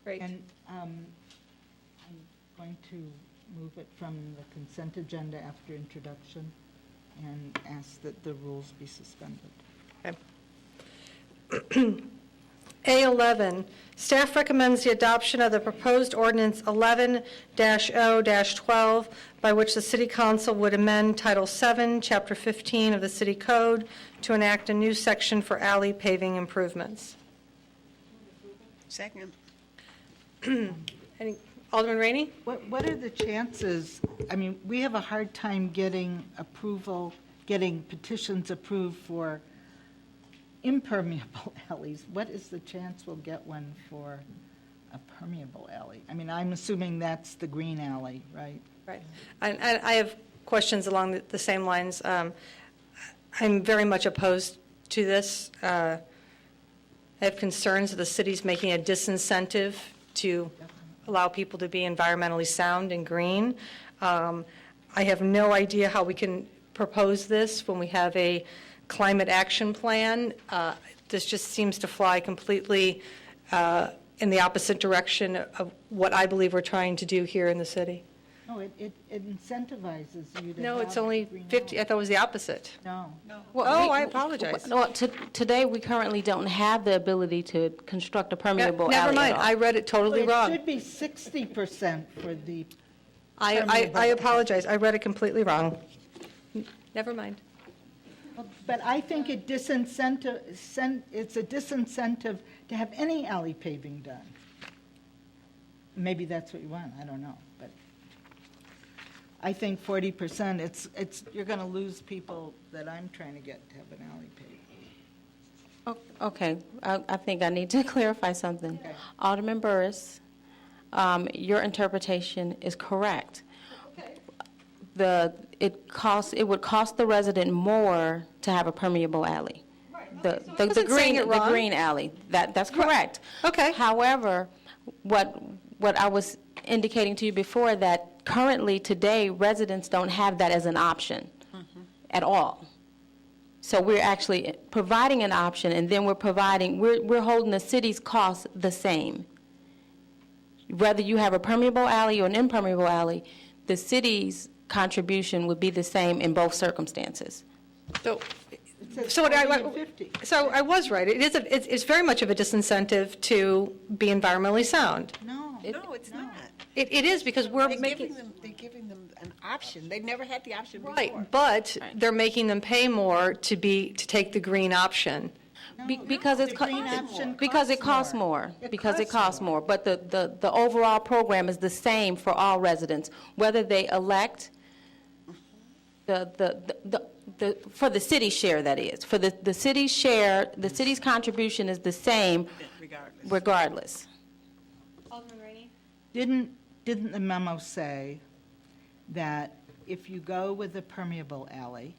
Great. And I'm going to move it from the consent agenda after introduction and ask that the rules be suspended. A11, staff recommends the adoption of the proposed ordinance 11-0-12, by which the city council would amend Title 7, Chapter 15 of the city code to enact a new section for alley paving improvements. Second. Alderman Rainey? What are the chances, I mean, we have a hard time getting approval, getting petitions approved for impermeable alleys. What is the chance we'll get one for a permeable alley? I mean, I'm assuming that's the green alley, right? Right. And I have questions along the same lines. I'm very much opposed to this. I have concerns that the city's making a disincentive to allow people to be environmentally sound and green. I have no idea how we can propose this when we have a climate action plan. This just seems to fly completely in the opposite direction of what I believe we're trying to do here in the city. No, it incentivizes you to No, have it's only green 50, I alley. thought it was the opposite. No. Oh, I apologize. No, today, we currently don't have the ability to construct a permeable alley Never at mind, all. I read it totally It wrong. should be 60% for the, I apologize, I read it completely wrong. Never mind. but I think it's a disincentive to have any alley paving done. Maybe that's what you want, I don't know, but I think 40%, you're going to lose people that I'm trying to get to have an alley paved. Okay, I think I need to clarify something. Okay. Alderman Burris, your interpretation is correct. It would cost the resident more to have a permeable alley. The wasn't saying it wrong. green alley, that's correct. Okay. However, what I was indicating to you before, that currently, today, residents don't have that as an option at all. So we're actually providing an option, and then we're holding the city's costs the same. Whether you have a permeable alley or an impermeable alley, the city's contribution would be the same in both circumstances. So, It says so 40 I and 50. so I was right. It's very much of a disincentive to be environmentally sound. No. No, it's not. It is because we're They're making, giving them an option. They never had the option before. right, but they're making them pay more to take the green option. Because it's the green option because it costs more. Because it costs more. But the overall program is the same for all residents, whether they elect for the city share, that is. For the city's share, the city's contribution is the same regardless. Alderman Rainey? Didn't the memo say that if you go with the permeable alley,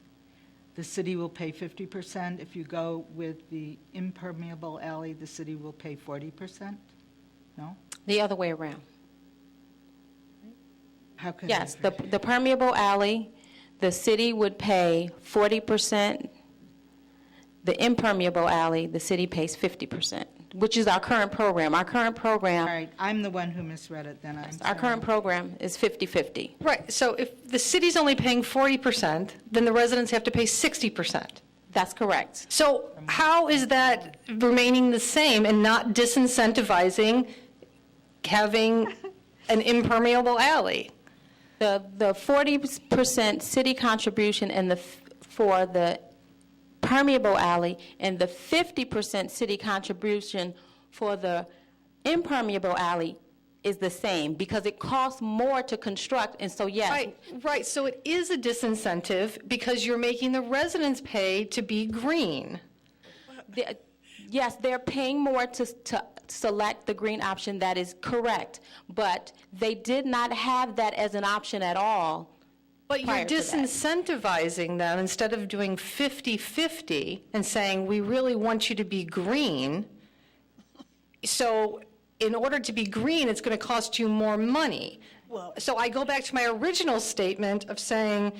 the city will pay 50%? If you go with the impermeable alley, the city will pay 40%? No? The other way around. How could Yes, it be? the permeable alley, the city would pay 40%. The impermeable alley, the city pays 50%, which is our current program. Our current All program, right, I'm the one who misread it, then I'm our sorry. current program is 50-50. Right, so if the city's only paying 40%, then the residents have to pay 60%. That's correct. So how is that remaining the same and not disincentivizing having an impermeable alley? The 40% city contribution for the permeable alley and the 50% city contribution for the impermeable alley is the same, because it costs more to construct, and so yes. Right, so it is a disincentive because you're making the residents pay to be green. Yes, they're paying more to select the green option, that is correct, but they did not have that as an option at all. But you're prior to that. disincentivizing them instead of doing 50-50 and saying, we really want you to be green. So in order to be green, it's going to cost you more money. So I go back to my original statement of saying,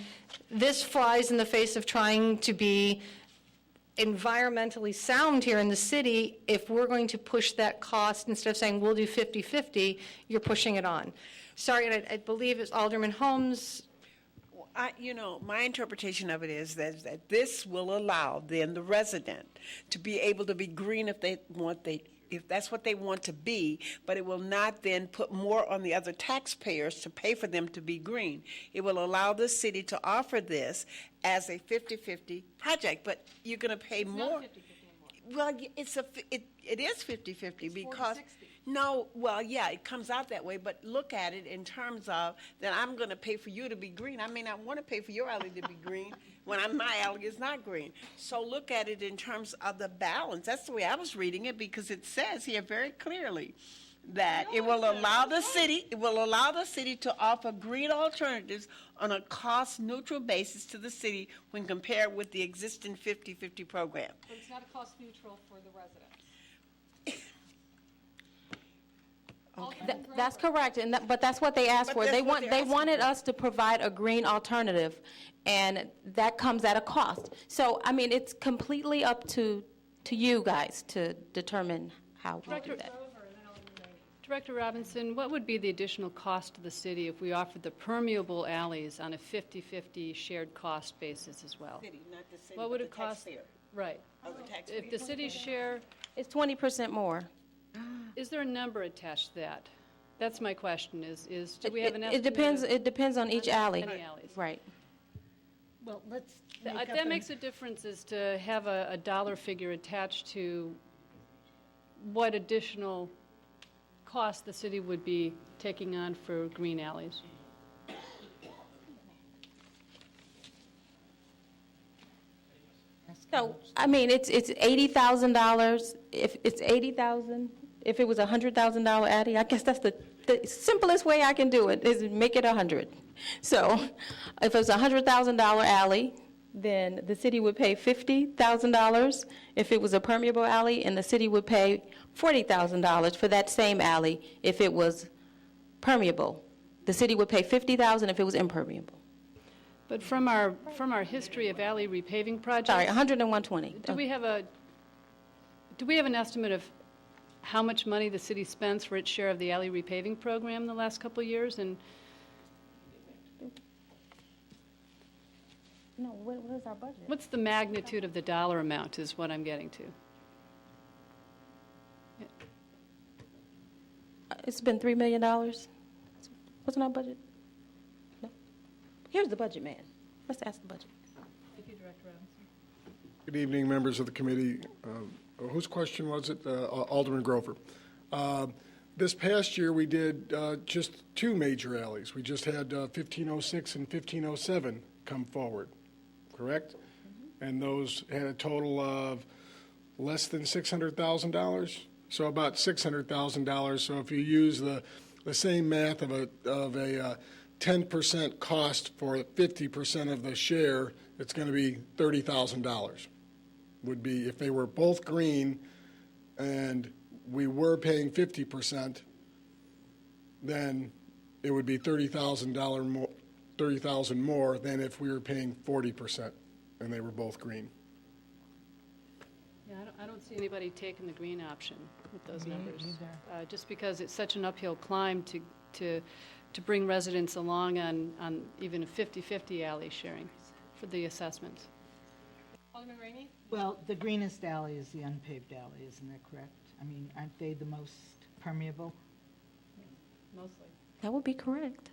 this flies in the face of trying to be environmentally sound here in the city. If we're going to push that cost, instead of saying, we'll do 50-50, you're pushing it on. Sorry, and I believe it's Alderman Holmes. My interpretation of it is that this will allow then the resident to be able to be green if that's what they want to be, but it will not then put more on the other taxpayers to pay for them to be green. It will allow the city to offer this as a 50-50 project, but you're going to pay more. Well, it is 50-50 because. No, well, yeah, it comes out that way, but look at it in terms of that I'm going to pay for you to be green. I may not want to pay for your alley to be green when my alley is not green. So look at it in terms of the balance. That's the way I was reading it, because it says here very clearly that it will allow the city to offer green alternatives on a cost-neutral basis to the city when compared with the existing 50-50 program. But it's not a cost neutral for the residents. That's correct, but that's what they asked But for. that's They what they're wanted asking us to provide a green alternative, and that comes at a cost. So, I mean, it's completely up to you guys to determine how we do that. Director Robinson, what would be the additional cost to the city if we offered the permeable alleys on a 50-50 shared cost basis as well? Not the city, What would but it the cost? taxpayer. Right. Of the taxpayer. If the city's share, It's 20% more. is there a number attached to that? That's my question, is do we have an estimate? It depends on each alley. Any alleys. Right. Well, let's That makes a difference, is to have a dollar figure attached to what additional cost the city would be taking on for green alleys. So, I mean, it's $80,000. If it's $80,000, if it was a $100,000 alley, I guess that's the simplest way I can do it, is make it 100. So if it was a $100,000 alley, then the city would pay $50,000 if it was a permeable alley, and the city would pay $40,000 for that same alley if it was permeable. The city would pay $50,000 if it was impermeable. But from our history of alley repaving projects. Sorry, 100 and 120. Do we have an estimate of how much money the city spends for its share of the alley repaving program the last couple of years? And No, what is our budget? what's the magnitude of the dollar amount is what I'm getting to. It's been $3 million. Wasn't our budget? No. Here's the budget man. Let's ask the budget. Thank you, Director Robinson. Good evening, members of the committee. Whose question was it? Alderman Grover. This past year, we did just two major alleys. We just had 1506 and 1507 come forward, correct? And those had a total of less than $600,000, so about $600,000. So if you use the same math of a 10% cost for 50% of the share, it's going to be $30,000. Would be if they were both green and we were paying 50%, then it would be $30,000 more, $30,000 more than if we were paying 40% and they were both green. Yeah, I don't see anybody taking the green option with those numbers. Just because it's such an uphill climb to bring residents along on even a 50-50 alley sharing for the assessments. Alderman Rainey? Well, the greenest alley is the unpaved alley, isn't that correct? I mean, aren't they the most permeable? Mostly. That would be correct.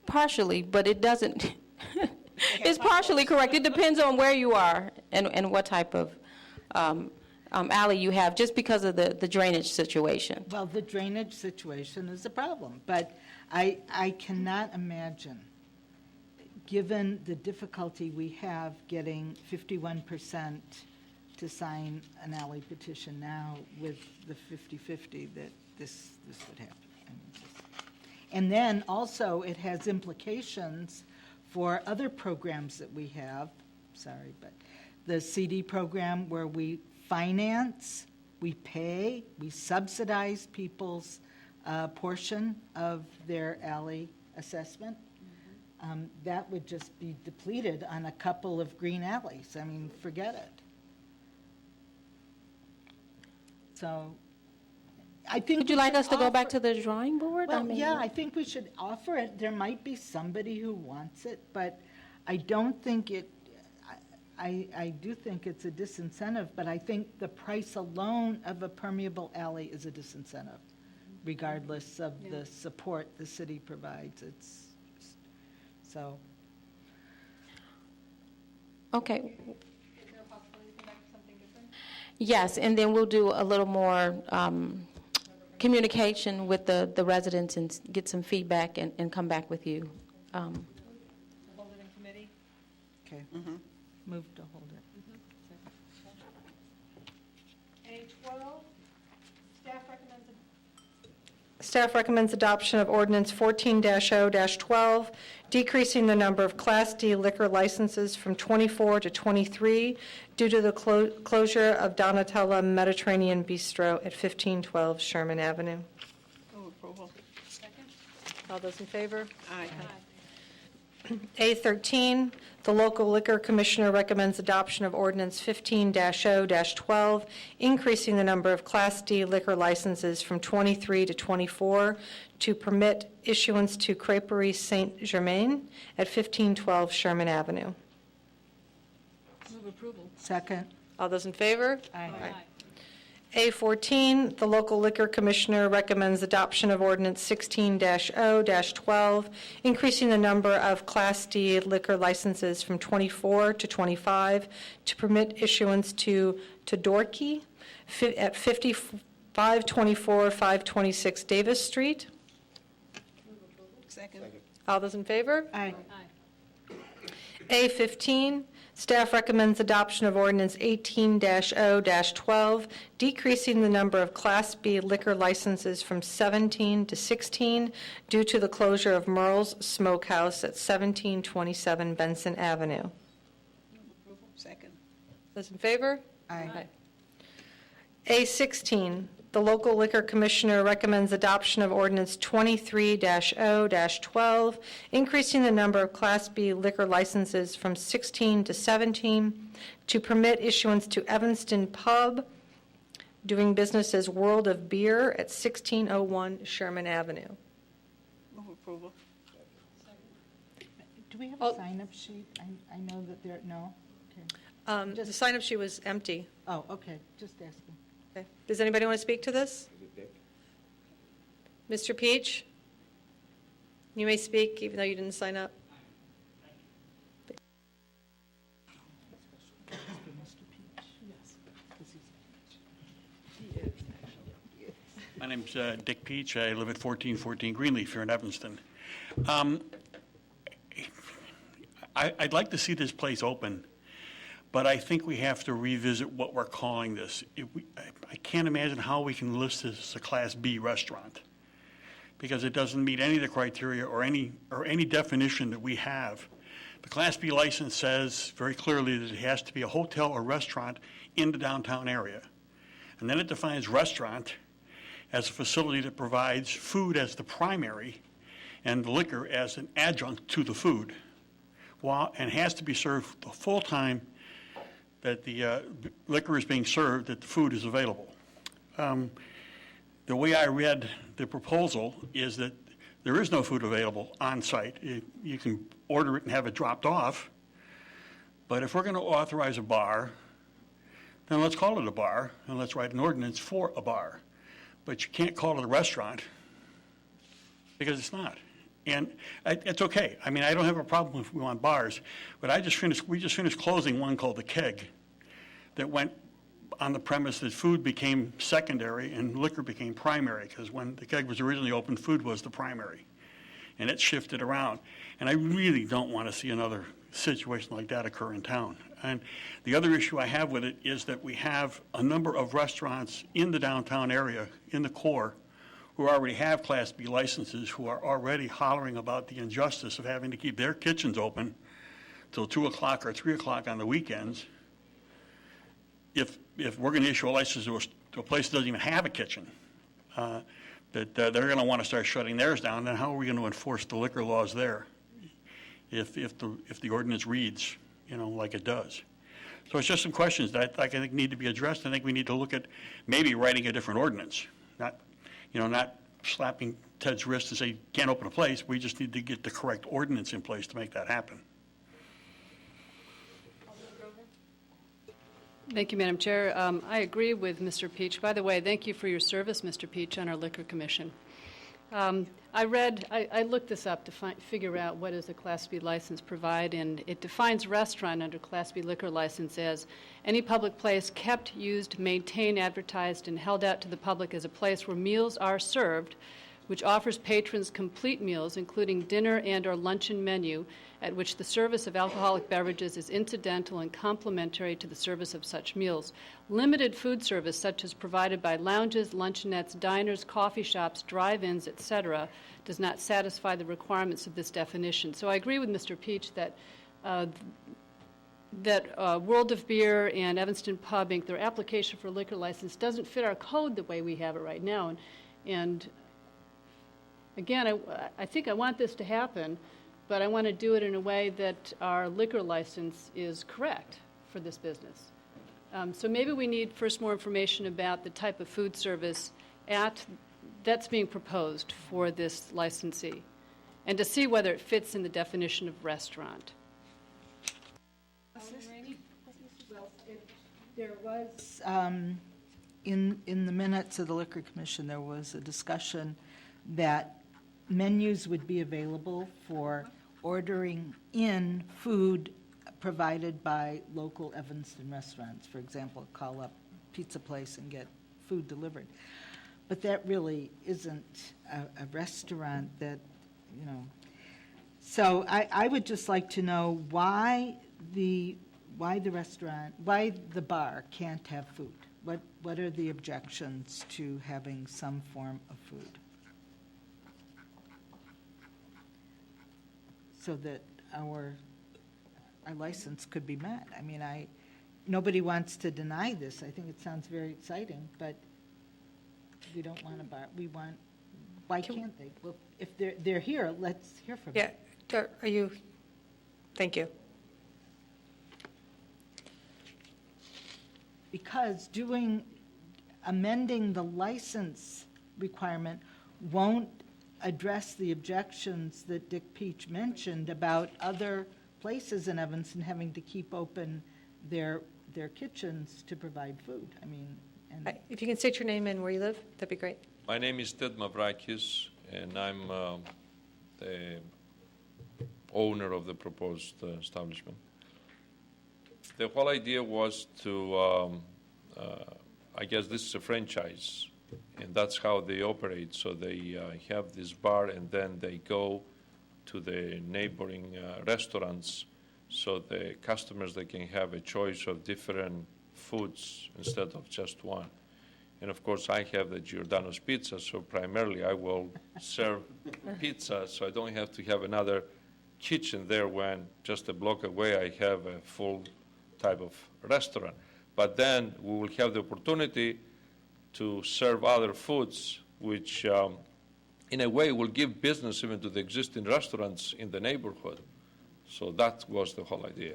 Partially, but it doesn't. It's partially correct. It depends on where you are and what type of alley you have, just because of the drainage situation. Well, the drainage situation is a problem, but I cannot imagine, given the difficulty we have getting 51% to sign an alley petition now with the 50-50, that this would happen. I mean, and then also, it has implications for other programs that we have, sorry, but the CD program where we finance, we pay, we subsidize people's portion of their alley assessment. That would just be depleted on a couple of green alleys. I mean, forget it. So I think. Would you we like should us to go back offer- to the drawing board? I Well, mean, yeah, I think we should offer it. There might be somebody who wants it, but I don't think it, I do think it's a disincentive, but I think the price alone of a permeable alley is a disincentive, regardless of the support the city provides. It's, so. Okay. Yes, and then we'll do a little more communication with the residents and get some feedback and come back with you. Hold it in committee. Okay. Move to hold it. A12, staff recommends adoption of ordinance 14-0-12, decreasing the number of Class D liquor licenses from 24 to 23 due to the closure of Donatella Mediterranean Bistro at 1512 Sherman Avenue. Move approval. All those in favor? Aye. A13, the local liquor commissioner recommends adoption of ordinance 15-0-12, increasing the number of Class D liquor licenses from 23 to 24 to permit issuance to Crêperie Saint-Germain at 1512 Sherman Avenue. Move approval. Second. All those in favor? Aye. A14, the local liquor commissioner recommends adoption of ordinance 16-0-12, increasing the number of Class D liquor licenses from 24 to 25 to permit issuance to Todorki at 524, 526 Davis Street. Second. All those in favor? Aye. A15, staff recommends adoption of ordinance 18-0-12, decreasing the number of Class B liquor licenses from 17 to 16 due to the closure of Merle's Smokehouse at 1727 Benson Avenue. Second. Those in favor? Aye. A16, the local liquor commissioner recommends adoption of ordinance 23-0-12, increasing the number of Class B liquor licenses from 16 to 17 to permit issuance to Evanston Pub, doing business as World of Beer at 1601 Sherman Avenue. Move approval. Do we have Oh. a sign-up sheet? I know that there, no? Okay. The sign-up sheet was empty. Oh, okay, just asking. Okay. Does anybody want to speak to this? Mr. Peach? You may speak even though you didn't sign up. My name's Dick Peach. I live at 1414 Greenleaf here in Evanston. I'd like to see this place open, but I think we have to revisit what we're calling this. I can't imagine how we can list this as a Class B restaurant, because it doesn't meet any of the criteria or any definition that we have. The Class B license says very clearly that it has to be a hotel or restaurant in the downtown area. And then it defines restaurant as a facility that provides food as the primary and liquor as an adjunct to the food, and has to be served the full time that the liquor is being served, that the food is available. The way I read the proposal is that there is no food available on site. You can order it and have it dropped off, but if we're going to authorize a bar, then let's call it a bar, and let's write an ordinance for a bar. But you can't call it a restaurant, because it's not. And it's okay. I mean, I don't have a problem if we want bars, but we just finished closing one called The Keg that went on the premise that food became secondary and liquor became primary, because when the keg was originally opened, food was the primary, and it shifted around. And I really don't want to see another situation like that occur in town. And the other issue I have with it is that we have a number of restaurants in the downtown area, in the core, who already have Class B licenses, who are already hollering about the injustice of having to keep their kitchens open till 2 o'clock or 3 o'clock on the weekends. If we're going to issue a license to a place that doesn't even have a kitchen, that they're going to want to start shutting theirs down, then how are we going to enforce the liquor laws there if the ordinance reads, like it does? So it's just some questions that I think need to be addressed. I think we need to look at maybe writing a different ordinance, not slapping Ted's wrist and say, can't open a place. We just need to get the correct ordinance in place to make that happen. Thank you, Madam Chair. I agree with Mr. Peach. By the way, thank you for your service, Mr. Peach, on our Liquor Commission. I looked this up to figure out what does a Class B license provide, and it defines restaurant under Class B liquor license as any public place kept, used, maintained, advertised, and held out to the public as a place where meals are served, which offers patrons complete meals, including dinner and or luncheon menu, at which the service of alcoholic beverages is incidental and complementary to the service of such meals. Limited food service, such as provided by lounges, luncheonettes, diners, coffee shops, drive-ins, etc., does not satisfy the requirements of this definition. So I agree with Mr. Peach that World of Beer and Evanston Pub Inc., their application for a liquor license doesn't fit our code the way we have it right now. And again, I think I want this to happen, but I want to do it in a way that our liquor license is correct for this business. So maybe we need first more information about the type of food service that's being proposed for this licensee, and to see whether it fits in the definition of restaurant. Well, there was, in the minutes of the Liquor Commission, there was a discussion that menus would be available for ordering in food provided by local Evanston restaurants. For example, call up pizza place and get food delivered. But that really isn't a restaurant that, So I would just like to know why the bar can't have food. What are the objections to having some form of food? So that our license could be met. I mean, nobody wants to deny this. I think it sounds very exciting, but we don't want a bar. Why can't they? Well, if they're here, let's hear from them. Yeah, thank you. Because amending the license requirement won't address the objections that Dick Peach mentioned about other places in Evanston having to keep open their kitchens to provide food. I mean, If you can state your name and where you live, that'd be great. My name is Ted Mavrakis, and I'm the owner of the proposed establishment. The whole idea was to, I guess this is a franchise, and that's how they operate. So they have this bar, and then they go to the neighboring restaurants, so the customers, they can have a choice of different foods instead of just one. And of course, I have the Giordano's Pizza, so primarily I will serve pizza, so I don't have to have another kitchen there when just a block away I have a full type of restaurant. But then we will have the opportunity to serve other foods, which in a way will give business even to the existing restaurants in the neighborhood. So that was the whole idea.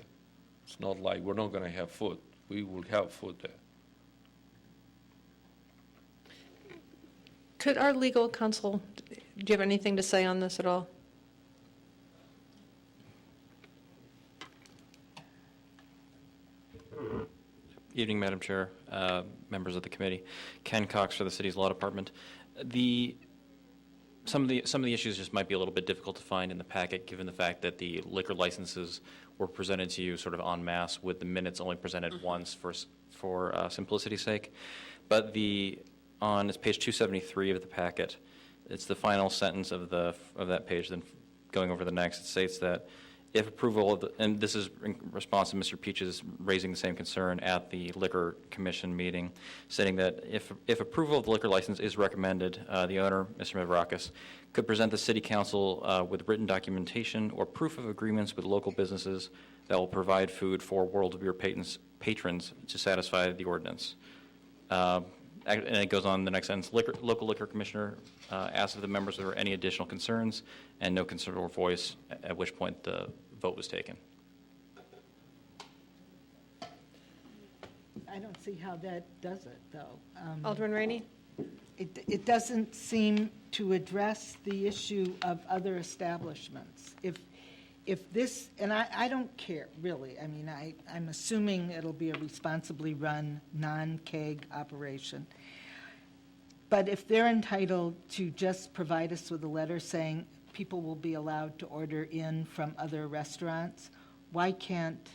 It's not like we're not going to have food. We will have food there. Could our legal counsel, do you have anything to say on this at all? Evening, Madam Chair, members of the committee. Ken Cox for the City's Law Department. The some of the issues just might be a little bit difficult to find in the packet, given the fact that the liquor licenses were presented to you sort of en masse, with the minutes only presented once for simplicity's sake. But on it's page 273 of the packet, it's the final sentence of that page. Then going over the next, it states that if approval of and this is in response to Mr. Peach's raising the same concern at the Liquor Commission meeting, stating that if approval of the liquor license is recommended, the owner, Mr. Mavrakis, could present the City Council with written documentation or proof of agreements with local businesses that will provide food for World of Beer patrons to satisfy the ordinance. And it goes on the next sentence. Local liquor commissioner asked if the members there were any additional concerns, and no concern or voice, at which point the vote was taken. I don't see how that does it, though. Alderman Rainey? It doesn't seem to address the issue of other establishments. If this, and I don't care, really. I mean, I'm assuming it'll be a responsibly run, non-keg operation. But if they're entitled to just provide us with a letter saying people will be allowed to order in from other restaurants, why can't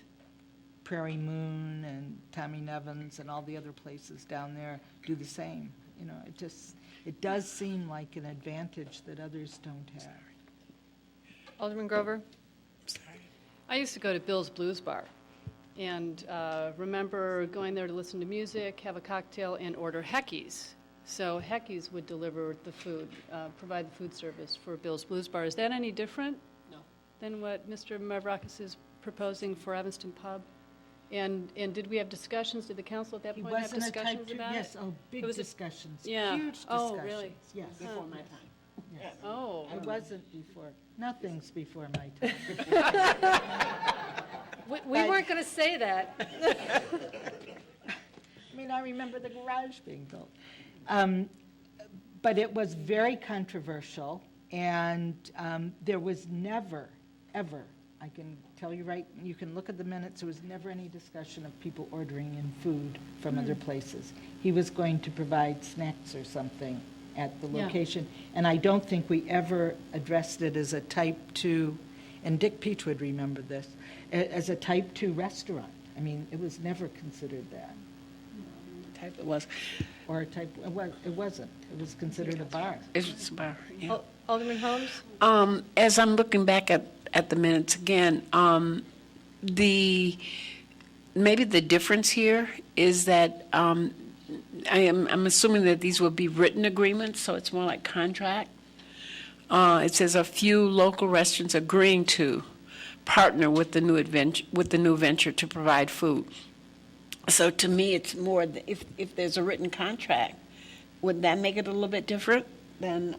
Prairie Moon and Tommy Nevins and all the other places down there do the same? You know, it does seem like an advantage that others don't have. Alderman Grover? I used to go to Bill's Blues Bar, and remember going there to listen to music, have a cocktail, and order Heckies. So Heckies would deliver the food, provide the food service for Bill's Blues Bar. Is that any different than what Mr. Mavrakis is proposing for Evanston Pub? And did we have discussions? Did the council at that point have discussions about it? Yes, big discussions, yeah. huge discussions. Oh, really? Yes. Before my time. Yes. Oh. It wasn't before. Nothing's before my time. We weren't going to say that. I mean, I remember the garage being built. But it was very controversial, and there was never, ever, I can tell you right, you can look at the minutes, there was never any discussion of people ordering in food from other places. He was going to provide snacks or something at the location, and I don't think we ever addressed it as a type 2, and Dick Peach would remember this, as a type 2 restaurant. I mean, it was never considered that. Type it was. Or a type, it wasn't. It was considered a bar. It was a bar, yeah. Alderman Holmes? As I'm looking back at the minutes again, maybe the difference here is that I'm assuming that these will be written agreements, so it's more like contract. It says a few local restaurants agreeing to partner with the new venture to provide food. So to me, it's more if there's a written contract, would that make it a little bit different than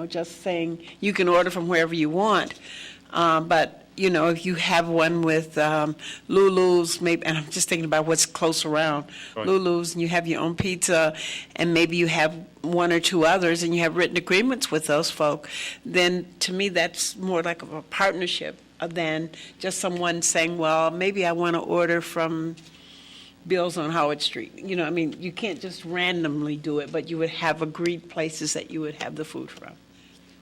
just saying you can order from wherever you want, but. If you have one with Lulu's, maybe, and I'm just thinking about what's close around, right. Lulu's, and you have your own pizza, and maybe you have one or two others, and you have written agreements with those folk, then to me that's more like a partnership than just someone saying, well, maybe I want to order from Bill's on Howard Street. You can't just randomly do it, but you would have agreed places that you would have the food from.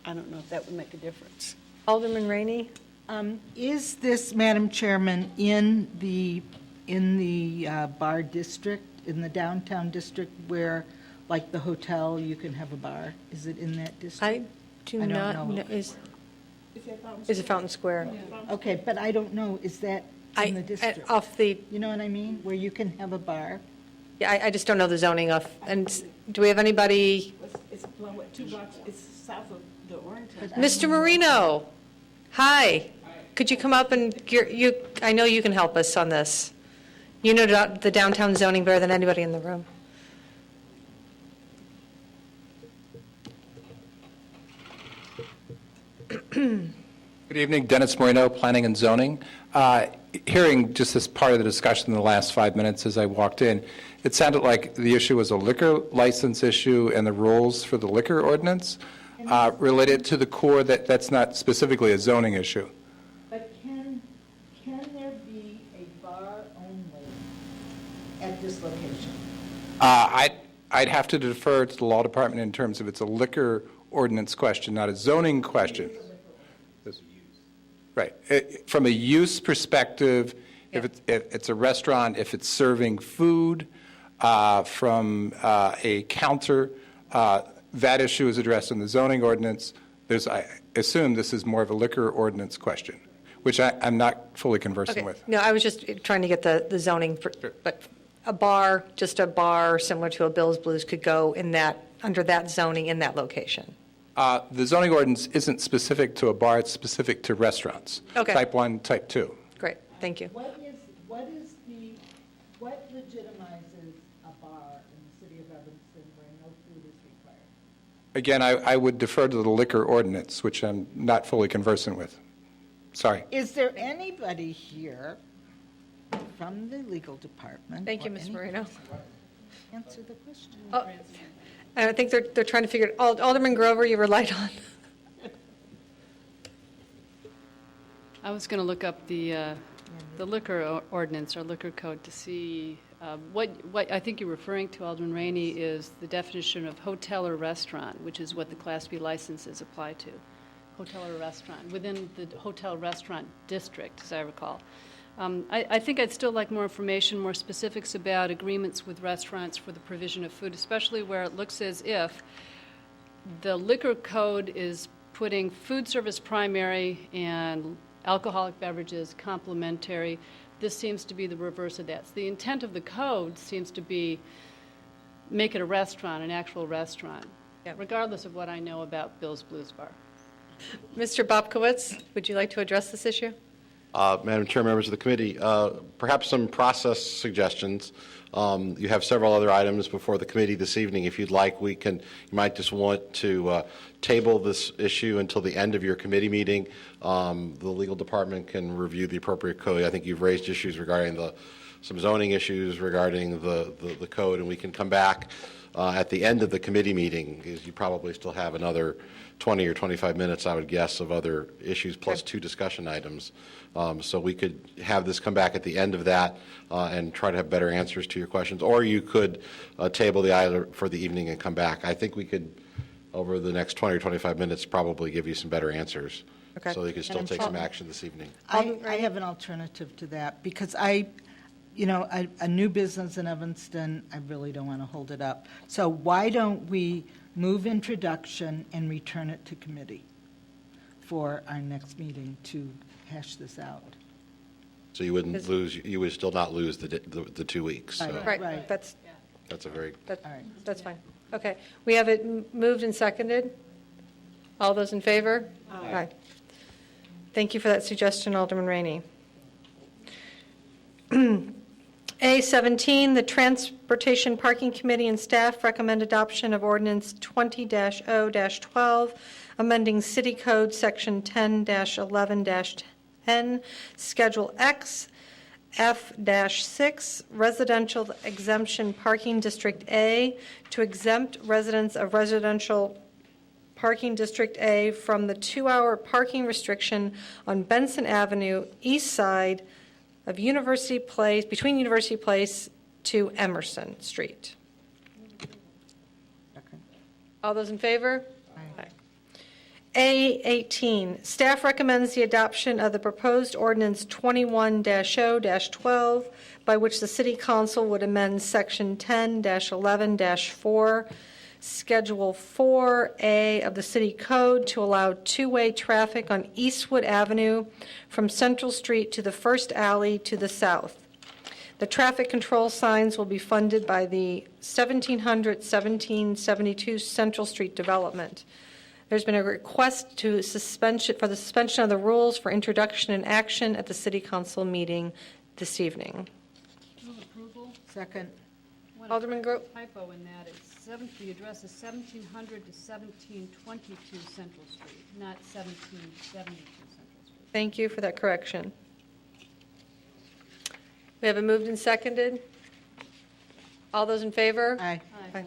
I don't know if that would make a difference. Alderman Rainey? Is this, Madam Chairman, in the bar district, in the downtown district where, like the hotel, you can have a bar? Is it in that district? I do not know. Is it Fountain Square? Okay, but I don't know. Is that in the district? You know what I mean? Where you can have a bar? Yeah, I just don't know the zoning of. And do we have anybody? It's 2 blocks. It's south of the Orange. Mr. Marino. Hi. Could you come up and, I know you can help us on this. You know the downtown zoning better than anybody in the room. Good evening, Dennis Marino, Planning and Zoning. Hearing just this part of the discussion in the last 5 minutes as I walked in, it sounded like the issue was a liquor license issue and the rules for the liquor ordinance related to the core. That's not specifically a zoning issue. But can there be a bar only at this location? I'd have to defer to the law department in terms of it's a liquor ordinance question, not a zoning question. Right. From a use perspective, if it's a restaurant, if it's serving food from a counter, that issue is addressed in the zoning ordinance. I assume this is more of a liquor ordinance question, which I'm not fully conversant with. No, I was just trying to get the zoning, but a bar, just a bar similar to a Bill's Blues could go in that, under that zoning in that location. The zoning ordinance isn't specific to a bar, it's specific to restaurants. Okay. Type 1, type 2. Great, thank you. What legitimizes a bar in the city of Evanston where no food is required? Again, I would defer to the liquor ordinance, which I'm not fully conversant with. Sorry. Is there anybody here from the legal department? Thank you, or Ms. any- Marino. Answer the question. Oh, I think they're trying to figure it. Alderman Grover, you were light on. I was going to look up the liquor ordinance or liquor code to see what I think you're referring to, Alderman Rainey, is the definition of hotel or restaurant, which is what the Class B licenses apply to. Hotel or restaurant, within the hotel restaurant district, as I recall. I think I'd still like more information, more specifics about agreements with restaurants for the provision of food, especially where it looks as if the liquor code is putting food service primary and alcoholic beverages complementary. This seems to be the reverse of that. So the intent of the code seems to be make it a restaurant, an actual restaurant, regardless of what I know about Bill's Blues Bar. Mr. BOBKIEWICZ, would you like to address this issue? Madam Chair, members of the committee, perhaps some process suggestions. You have several other items before the committee this evening. If you'd like, you might just want to table this issue until the end of your committee meeting. The legal department can review the appropriate code. I think you've raised issues regarding some zoning issues regarding the code, and we can come back at the end of the committee meeting, because you probably still have another 20 or 25 minutes, I would guess, of other issues, plus 2 discussion items. So we could have this come back at the end of that and try to have better answers to your questions. Or you could table the item for the evening and come back. I think we could, over the next 20 or 25 minutes, probably give you some better answers. Okay. So you can still take some action this evening. I have an alternative to that, because a new business in Evanston, I really don't want to hold it up. So why don't we move introduction and return it to committee for our next meeting to hash this out? So you wouldn't lose, you would still not lose the 2 weeks. So Right, that's fine. Okay, we have it moved and seconded. All those in favor? Aye. Thank you for that suggestion, Alderman Rainey. A17, the Transportation Parking Committee and staff recommend adoption of ordinance 20-0-12, amending City Code Section 10-11-10, Schedule X, F-6, Residential Exemption Parking District A, to exempt residents of Residential Parking District A from the 2-hour parking restriction on Benson Avenue, east side of University Place, between University Place to Emerson Street. All those in favor? Aye. A18, staff recommends the adoption of the proposed ordinance 21-0-12, by which the City Council would amend Section 10-11-4, Schedule 4A of the City Code to allow two-way traffic on Eastwood Avenue from Central Street to the first alley to the south. The traffic control signs will be funded by the 1772 Central Street development. There's been a request for the suspension of the rules for introduction and action at the City Council meeting this evening. Move approval. Second. Alderman Grote. Typo in that. The address is 1700 to 1722 Central Street, not 1772 Central Street. Thank you for that correction. We have it moved and seconded. All those in favor? Aye. Aye.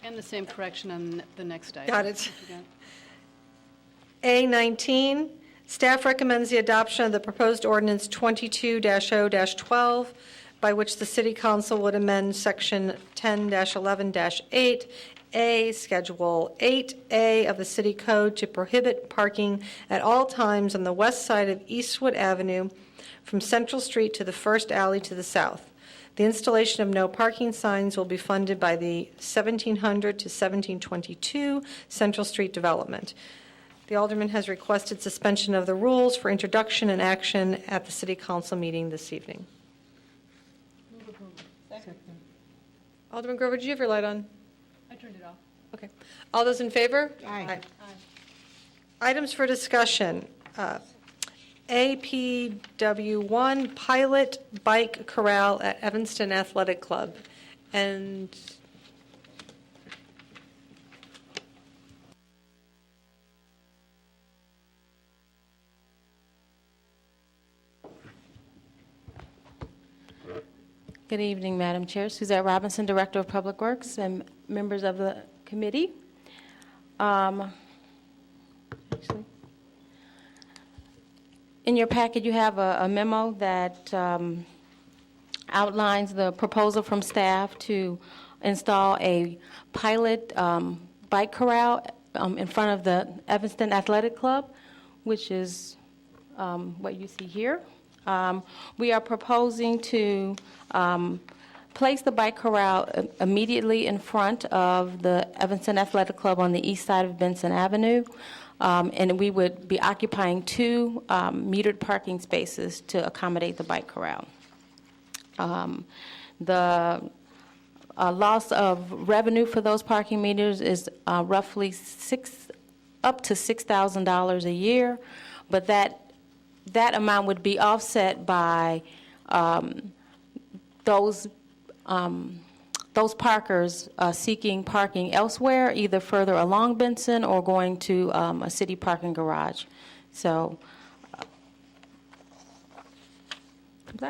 And the same correction on the next item. Got it. A19, staff recommends the adoption of the proposed ordinance 22-0-12, by which the City Council would amend Section 10-11-8A, Schedule 8A of the City Code to prohibit parking at all times on the west side of Eastwood Avenue from Central Street to the first alley to the south. The installation of no parking signs will be funded by the 1700 to 1722 Central Street development. The Alderman has requested suspension of the rules for introduction and action at the City Council meeting this evening. Alderman Grover, did you have your light on? I turned it off. Okay. All those in favor? Aye. Items for discussion. APW1 Pilot Bike Corral at Evanston Athletic Club. And Good evening, Madam Chair. Suzette Robinson, Director of Public Works, and members of the committee. In your packet, you have a memo that outlines the proposal from staff to install a pilot bike corral in front of the Evanston Athletic Club, which is what you see here. We are proposing to place the bike corral immediately in front of the Evanston Athletic Club on the east side of Benson Avenue, and we would be occupying two metered parking spaces to accommodate the bike corral. The loss of revenue for those parking meters is roughly up to $6,000 a year, but that amount would be offset by those parkers seeking parking elsewhere, either further along Benson or going to a city parking garage. So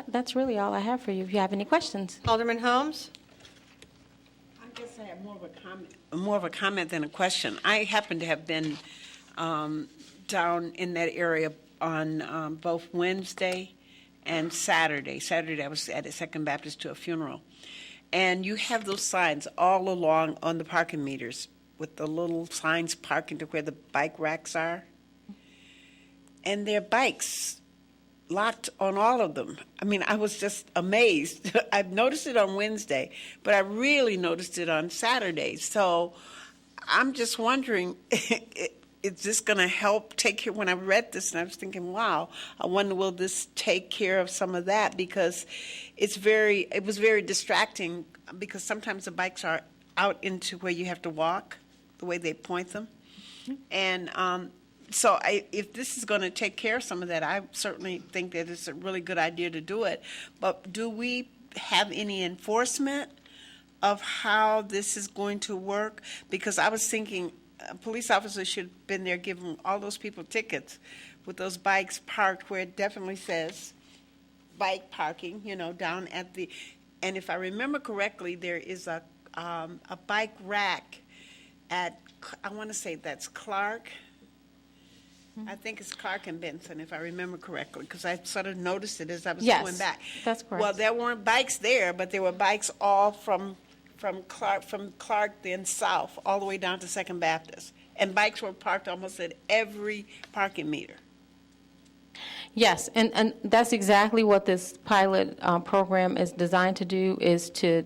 that's really all I have for you. If you have any questions. Alderman Holmes? I guess I have more of a comment than a question. I happen to have been down in that area on both Wednesday and Saturday. Saturday I was at a Second Baptist to a funeral. And you have those signs all along on the parking meters with the little signs parking to where the bike racks are. And there are bikes locked on all of them. I mean, I was just amazed. I've noticed it on Wednesday, but I really noticed it on Saturday. So I'm just wondering, is this going to help take care? When I read this, and I was thinking, wow, I wonder, will this take care of some of that? Because it was very distracting, because sometimes the bikes are out into where you have to walk, the way they point them. And so if this is going to take care of some of that, I certainly think that it's a really good idea to do it. But do we have any enforcement of how this is going to work? Because I was thinking a police officer should have been there giving all those people tickets with those bikes parked where it definitely says bike parking, down at the, and if I remember correctly, there is a bike rack at, I want to say that's Clark. I think it's Clark and Benson, if I remember correctly, because I sort of noticed it as I was going back. Yes, that's correct. Well, there weren't bikes there, but there were bikes all from Clark then south, all the way down to Second Baptist. And bikes were parked almost at every parking meter. Yes, and that's exactly what this pilot program is designed to do, is to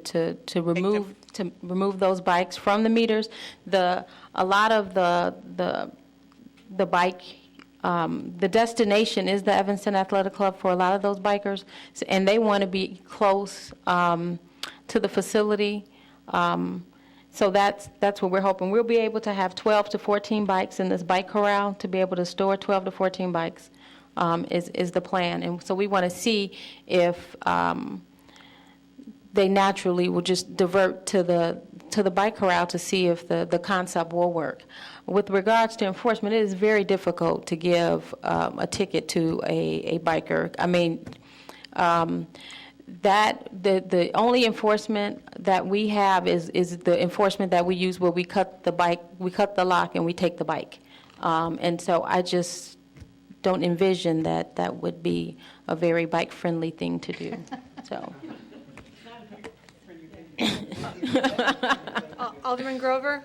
remove those bikes from the meters. A lot of the bike, the destination is the Evanston Athletic Club for a lot of those bikers, and they want to be close to the facility. So that's what we're hoping. We'll be able to have 12 to 14 bikes in this bike corral, to be able to store 12 to 14 bikes is the plan. And so we want to see if they naturally will just divert to the bike corral to see if the concept will work. With regards to enforcement, it is very difficult to give a ticket to a biker. I mean, that the only enforcement that we have is the enforcement that we use where we cut the lock and we take the bike. And so I just don't envision that would be a very bike-friendly thing to do. So. Alderman Grover?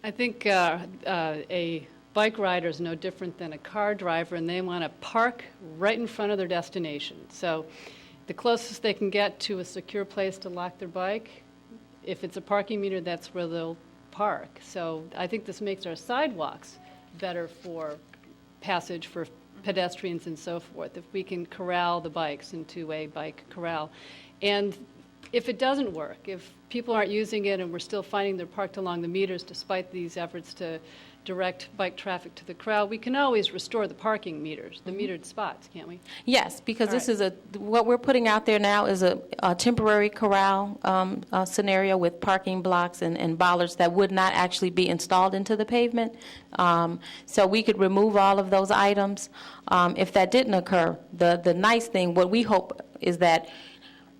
I think a bike rider is no different than a car driver, and they want to park right in front of their destination. So the closest they can get to a secure place to lock their bike, if it's a parking meter, that's where they'll park. So I think this makes our sidewalks better for passage for pedestrians and so forth, if we can corral the bikes into a bike corral. And if it doesn't work, if people aren't using it and we're still finding they're parked along the meters despite these efforts to direct bike traffic to the corral, we can always restore the parking meters, the metered spots, can't we? Yes, because All this right. is what we're putting out there now is a temporary corral scenario with parking blocks and bollards that would not actually be installed into the pavement. So we could remove all of those items. If that didn't occur, the nice thing, what we hope is that,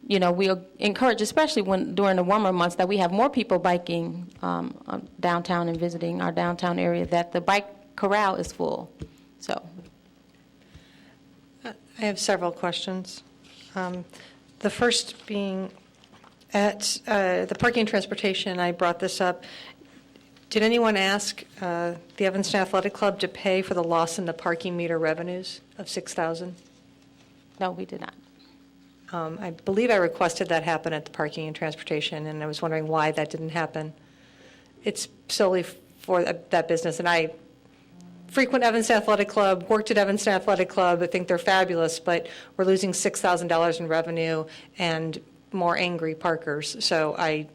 you know, we'll encourage, especially during the warmer months, that we have more people biking downtown and visiting our downtown area, that the bike corral is full. So, I have several questions. The first being, at the parking and transportation, I brought this up. Did anyone ask the Evanston Athletic Club to pay for the loss in the parking meter revenues of $6,000? no, we did not. I believe I requested that happen at the parking and transportation, and I was wondering why that didn't happen. It's solely for that business, and I frequent Evanston Athletic Club, worked at Evanston Athletic Club. I think they're fabulous, but we're losing $6,000 in revenue and more angry parkers. So I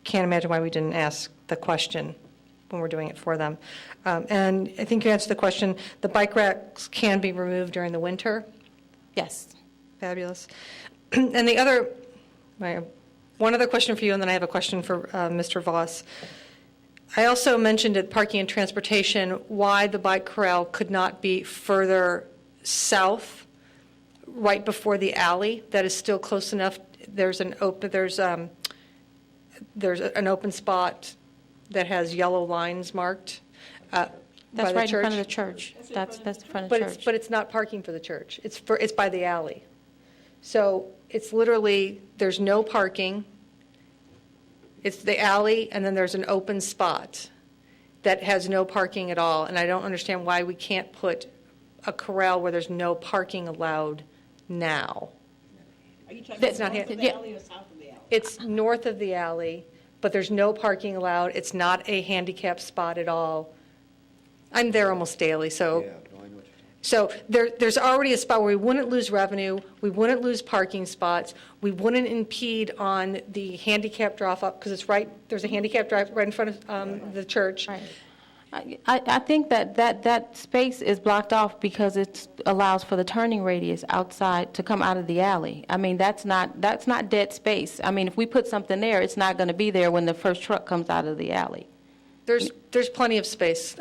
can't imagine why we didn't ask the question when we're doing it for them. And I think you answered the question. The bike racks can be removed during the winter. Yes. Fabulous. And one other question for you, and then I have a question for Mr. Voss. I also mentioned at Parking and Transportation why the bike corral could not be further south, right before the alley. That is still close enough. There's an open spot that has yellow lines marked. That's by the right in church. front of the church. That's in front of the church. But it's not parking for the church. It's by the alley. So it's literally, there's no parking. It's the alley, and then there's an open spot that has no parking at all. And I don't understand why we can't put a corral where there's no parking allowed now. Are you talking That's about not north here. of the alley or south of the alley? It's north of the alley, but there's no parking allowed. It's not a handicap spot at all. I'm there almost daily, so. So there's already a spot where we wouldn't lose revenue, we wouldn't lose parking spots, we wouldn't impede on the handicap drop-off, because there's a handicap drive right in front of the church. Right. I think that space is blocked off because it allows for the turning radius outside to come out of the alley. I mean, that's not dead space. I mean, if we put something there, it's not going to be there when the first truck comes out of the alley. There's plenty of space.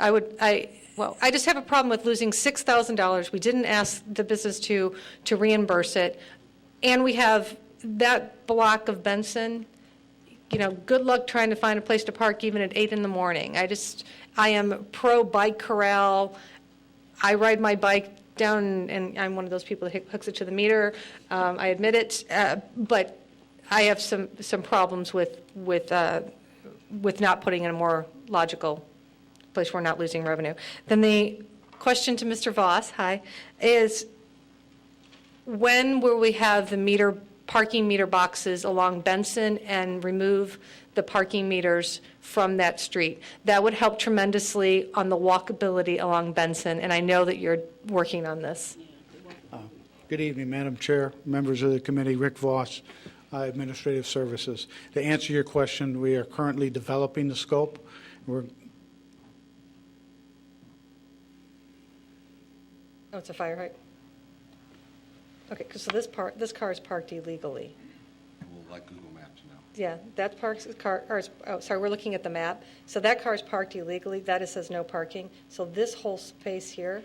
I just have a problem with losing $6,000. We didn't ask the business to reimburse it. And we have that block of Benson. You know, good luck trying to find a place to park even at 8 in the morning. I am pro bike corral. I ride my bike down, and I'm one of those people that hooks it to the meter. I admit it. But I have some problems with not putting in a more logical place where we're not losing revenue. Then the question to Mr. Voss, is when will we have the parking meter boxes along Benson and remove the parking meters from that street? That would help tremendously on the walkability along Benson, and I know that you're working on this. Good evening, Madam Chair, members of the committee, Rick Voss, Administrative Services. To answer your question, we are currently developing the scope. Oh, it's a fire hydrant. Okay, so this car is parked illegally. We'll let Google Maps know. Yeah, that we're looking at the map. So that car is parked illegally. That it says no parking. So this whole space here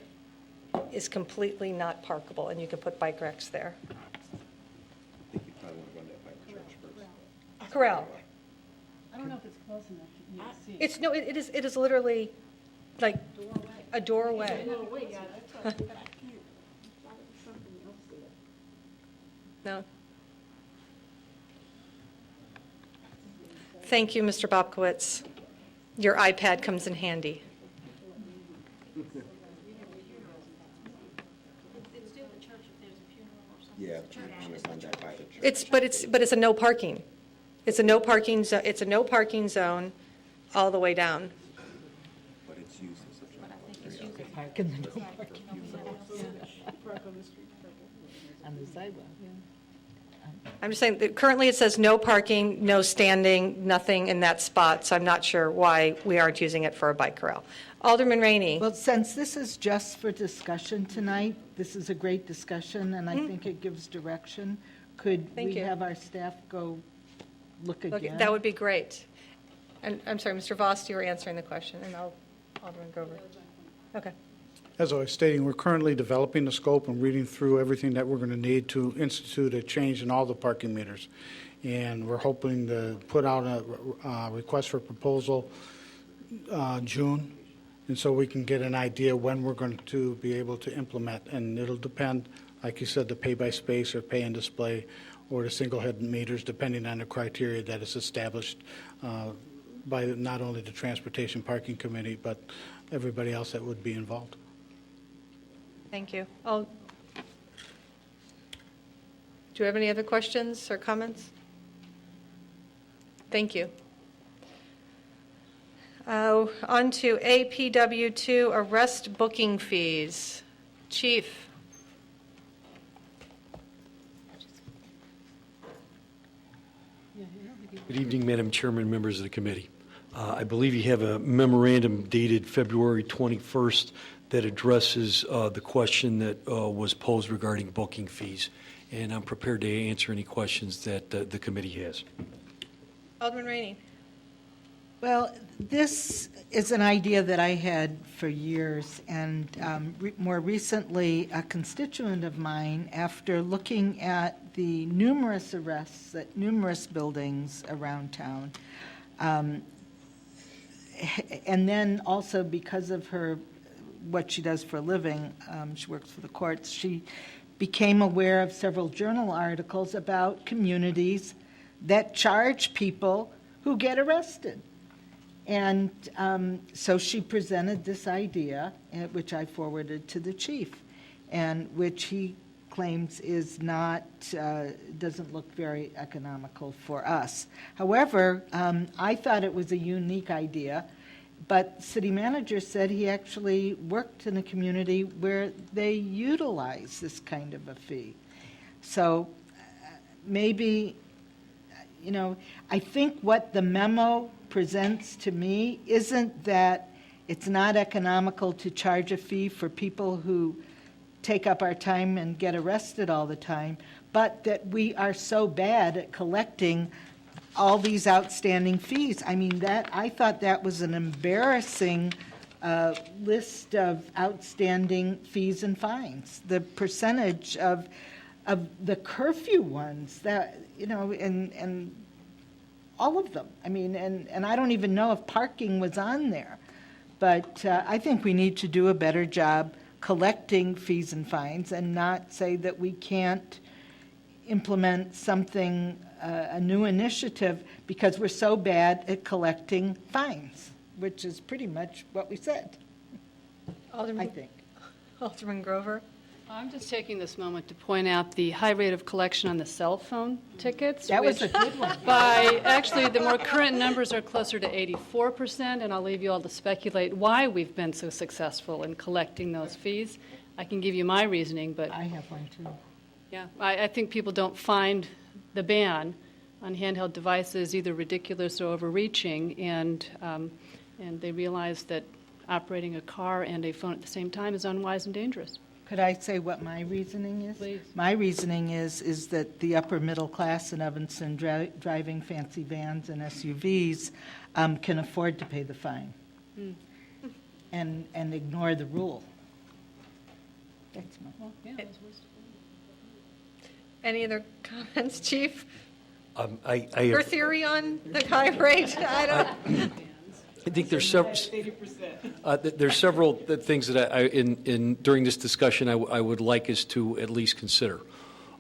is completely not parkable, and you can put bike racks there. I think you probably want to run that by the church first. Corral. I don't know if it's close enough to see. It is literally like a doorway. No. Thank you, Mr. BOBKIEWICZ. Your iPad comes in handy. Yeah, I'm gonna find that private church. It's a no parking. It's a no parking zone all the way down. But it's used as a church. Park in the no parking on the sidewalk. I'm just saying that currently it says no parking, no standing, nothing in that spot, so I'm not sure why we aren't using it for a bike corral. Alderman Rainey. Well, since this is just for discussion tonight, this is a great discussion, and I think it gives direction. Could Thank we you. have our staff go look again? That would be great. And I'm sorry, Mr. Voss, you were answering the question, and Alderman Grover. Okay. As I was stating, we're currently developing the scope and reading through everything that we're going to need to institute a change in all the parking meters. And we're hoping to put out a request for proposal June, and so we can get an idea when we're going to be able to implement. And it'll depend, like you said, the pay by space or pay and display or the single head meters, depending on the criteria that is established by not only the Transportation Parking Committee, but everybody else that would be involved. Thank you. Do you have any other questions or comments? Thank you. On to APW2, arrest booking fees. Chief. Good evening, Madam Chairman, members of the committee. I believe you have a memorandum dated February 21st that addresses the question that was posed regarding booking fees, and I'm prepared to answer any questions that the committee has. Alderman Rainey. Well, this is an idea that I had for years, and more recently, a constituent of mine, after looking at the numerous arrests at numerous buildings around town, and then also because of what she does for a living, she works for the courts, she became aware of several journal articles about communities that charge people who get arrested. And so she presented this idea, which I forwarded to the chief, and which he claims is not, doesn't look very economical for us. However, I thought it was a unique idea, but city manager said he actually worked in a community where they utilize this kind of a fee. So maybe, I think what the memo presents to me isn't that it's not economical to charge a fee for people who take up our time and get arrested all the time, but that we are so bad at collecting all these outstanding fees. I mean, I thought that was an embarrassing list of outstanding fees and fines. The percentage of the curfew ones that, and all of them. I mean, and I don't even know if parking was on there. But I think we need to do a better job collecting fees and fines and not say that we can't implement something, a new initiative, because we're so bad at collecting fines, which is pretty much what we said, I think. Alderman Grover. I'm just taking this moment to point out the high rate of collection on the cell phone tickets. That was a good one. Actually, the more current numbers are closer to 84%, and I'll leave you all to speculate why we've been so successful in collecting those fees. I can give you my reasoning, but I have one too. yeah, I think people don't find the ban on handheld devices either ridiculous or overreaching, and they realize that operating a car and a phone at the same time is unwise and dangerous. Could I say what my reasoning is? Please. My reasoning is that the upper middle class in Evanston driving fancy vans and SUVs can afford to pay the fine and ignore the rule. That's my Any other comments, Chief? Your theory on the high rate? I think there's several. There's several things that during this discussion I would like us to at least consider.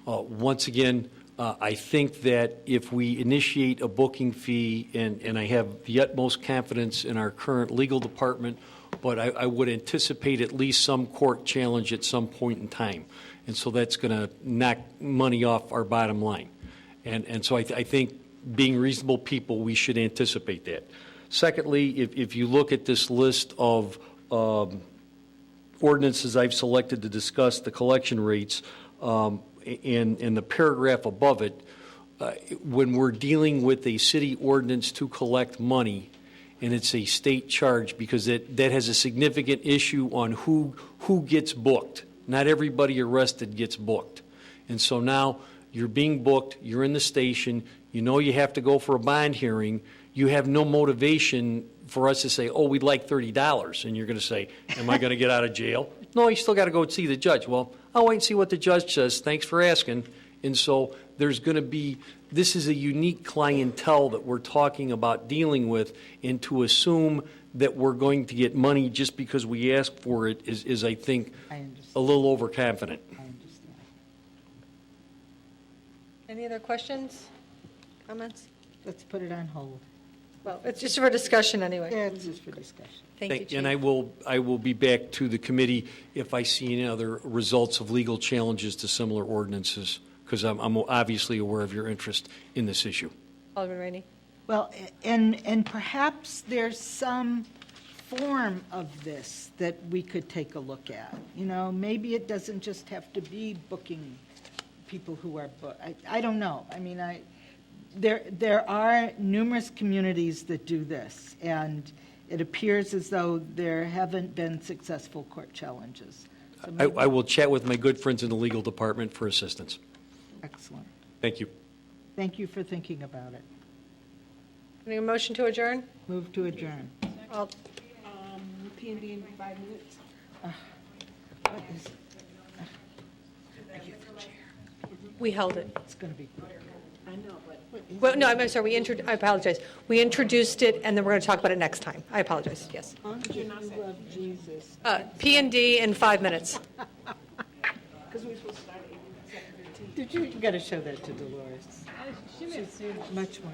Once again, I think that if we initiate a booking fee, and I have the utmost confidence in our current legal department, but I would anticipate at least some court challenge at some point in time. And so that's going to knock money off our bottom line. And so I think being reasonable people, we should anticipate that. Secondly, if you look at this list of ordinances I've selected to discuss the collection rates, in the paragraph above it, when we're dealing with a city ordinance to collect money, and it's a state charge, because that has a significant issue on who gets booked. Not everybody arrested gets booked. And so now you're being booked, you're in the station, you know you have to go for a bond hearing, you have no motivation for us to say, oh, we'd like $30, and you're going to say, am I going to get out of jail? No, you still got to go see the judge. Well, I'll wait and see what the judge says. Thanks for asking. And so there's going to be, this is a unique clientele that we're talking about dealing with, and to assume that we're going to get money just because we ask for it is I think, a little overconfident. I understand. Any other questions, comments? Let's put it on hold. Well, it's just for discussion anyway. Yeah, it's just for discussion. Thank you, Chief. And I will be back to the committee if I see any other results of legal challenges to similar ordinances, because I'm obviously aware of your interest in this issue. Alderman Rainey. Well, and perhaps there's some form of this that we could take a look at. You know, maybe it doesn't just have to be booking people who are booked. I don't know. I mean, there are numerous communities that do this, and it appears as though there haven't been successful court challenges. So I will chat with my good friends in the legal department for assistance. Excellent. Thank you. Thank you for thinking about it. Any motion to adjourn? Move to adjourn. P&D in 5 minutes. What is, We held it. it's going to be quick. I know, but. Well, no, I'm sorry, I apologize. We introduced it, and then we're going to talk about it next time. I apologize, yes. You love Jesus. P&D in 5 minutes. Because we're supposed to start at 7:15. Did you got to show that to Dolores? She's much more.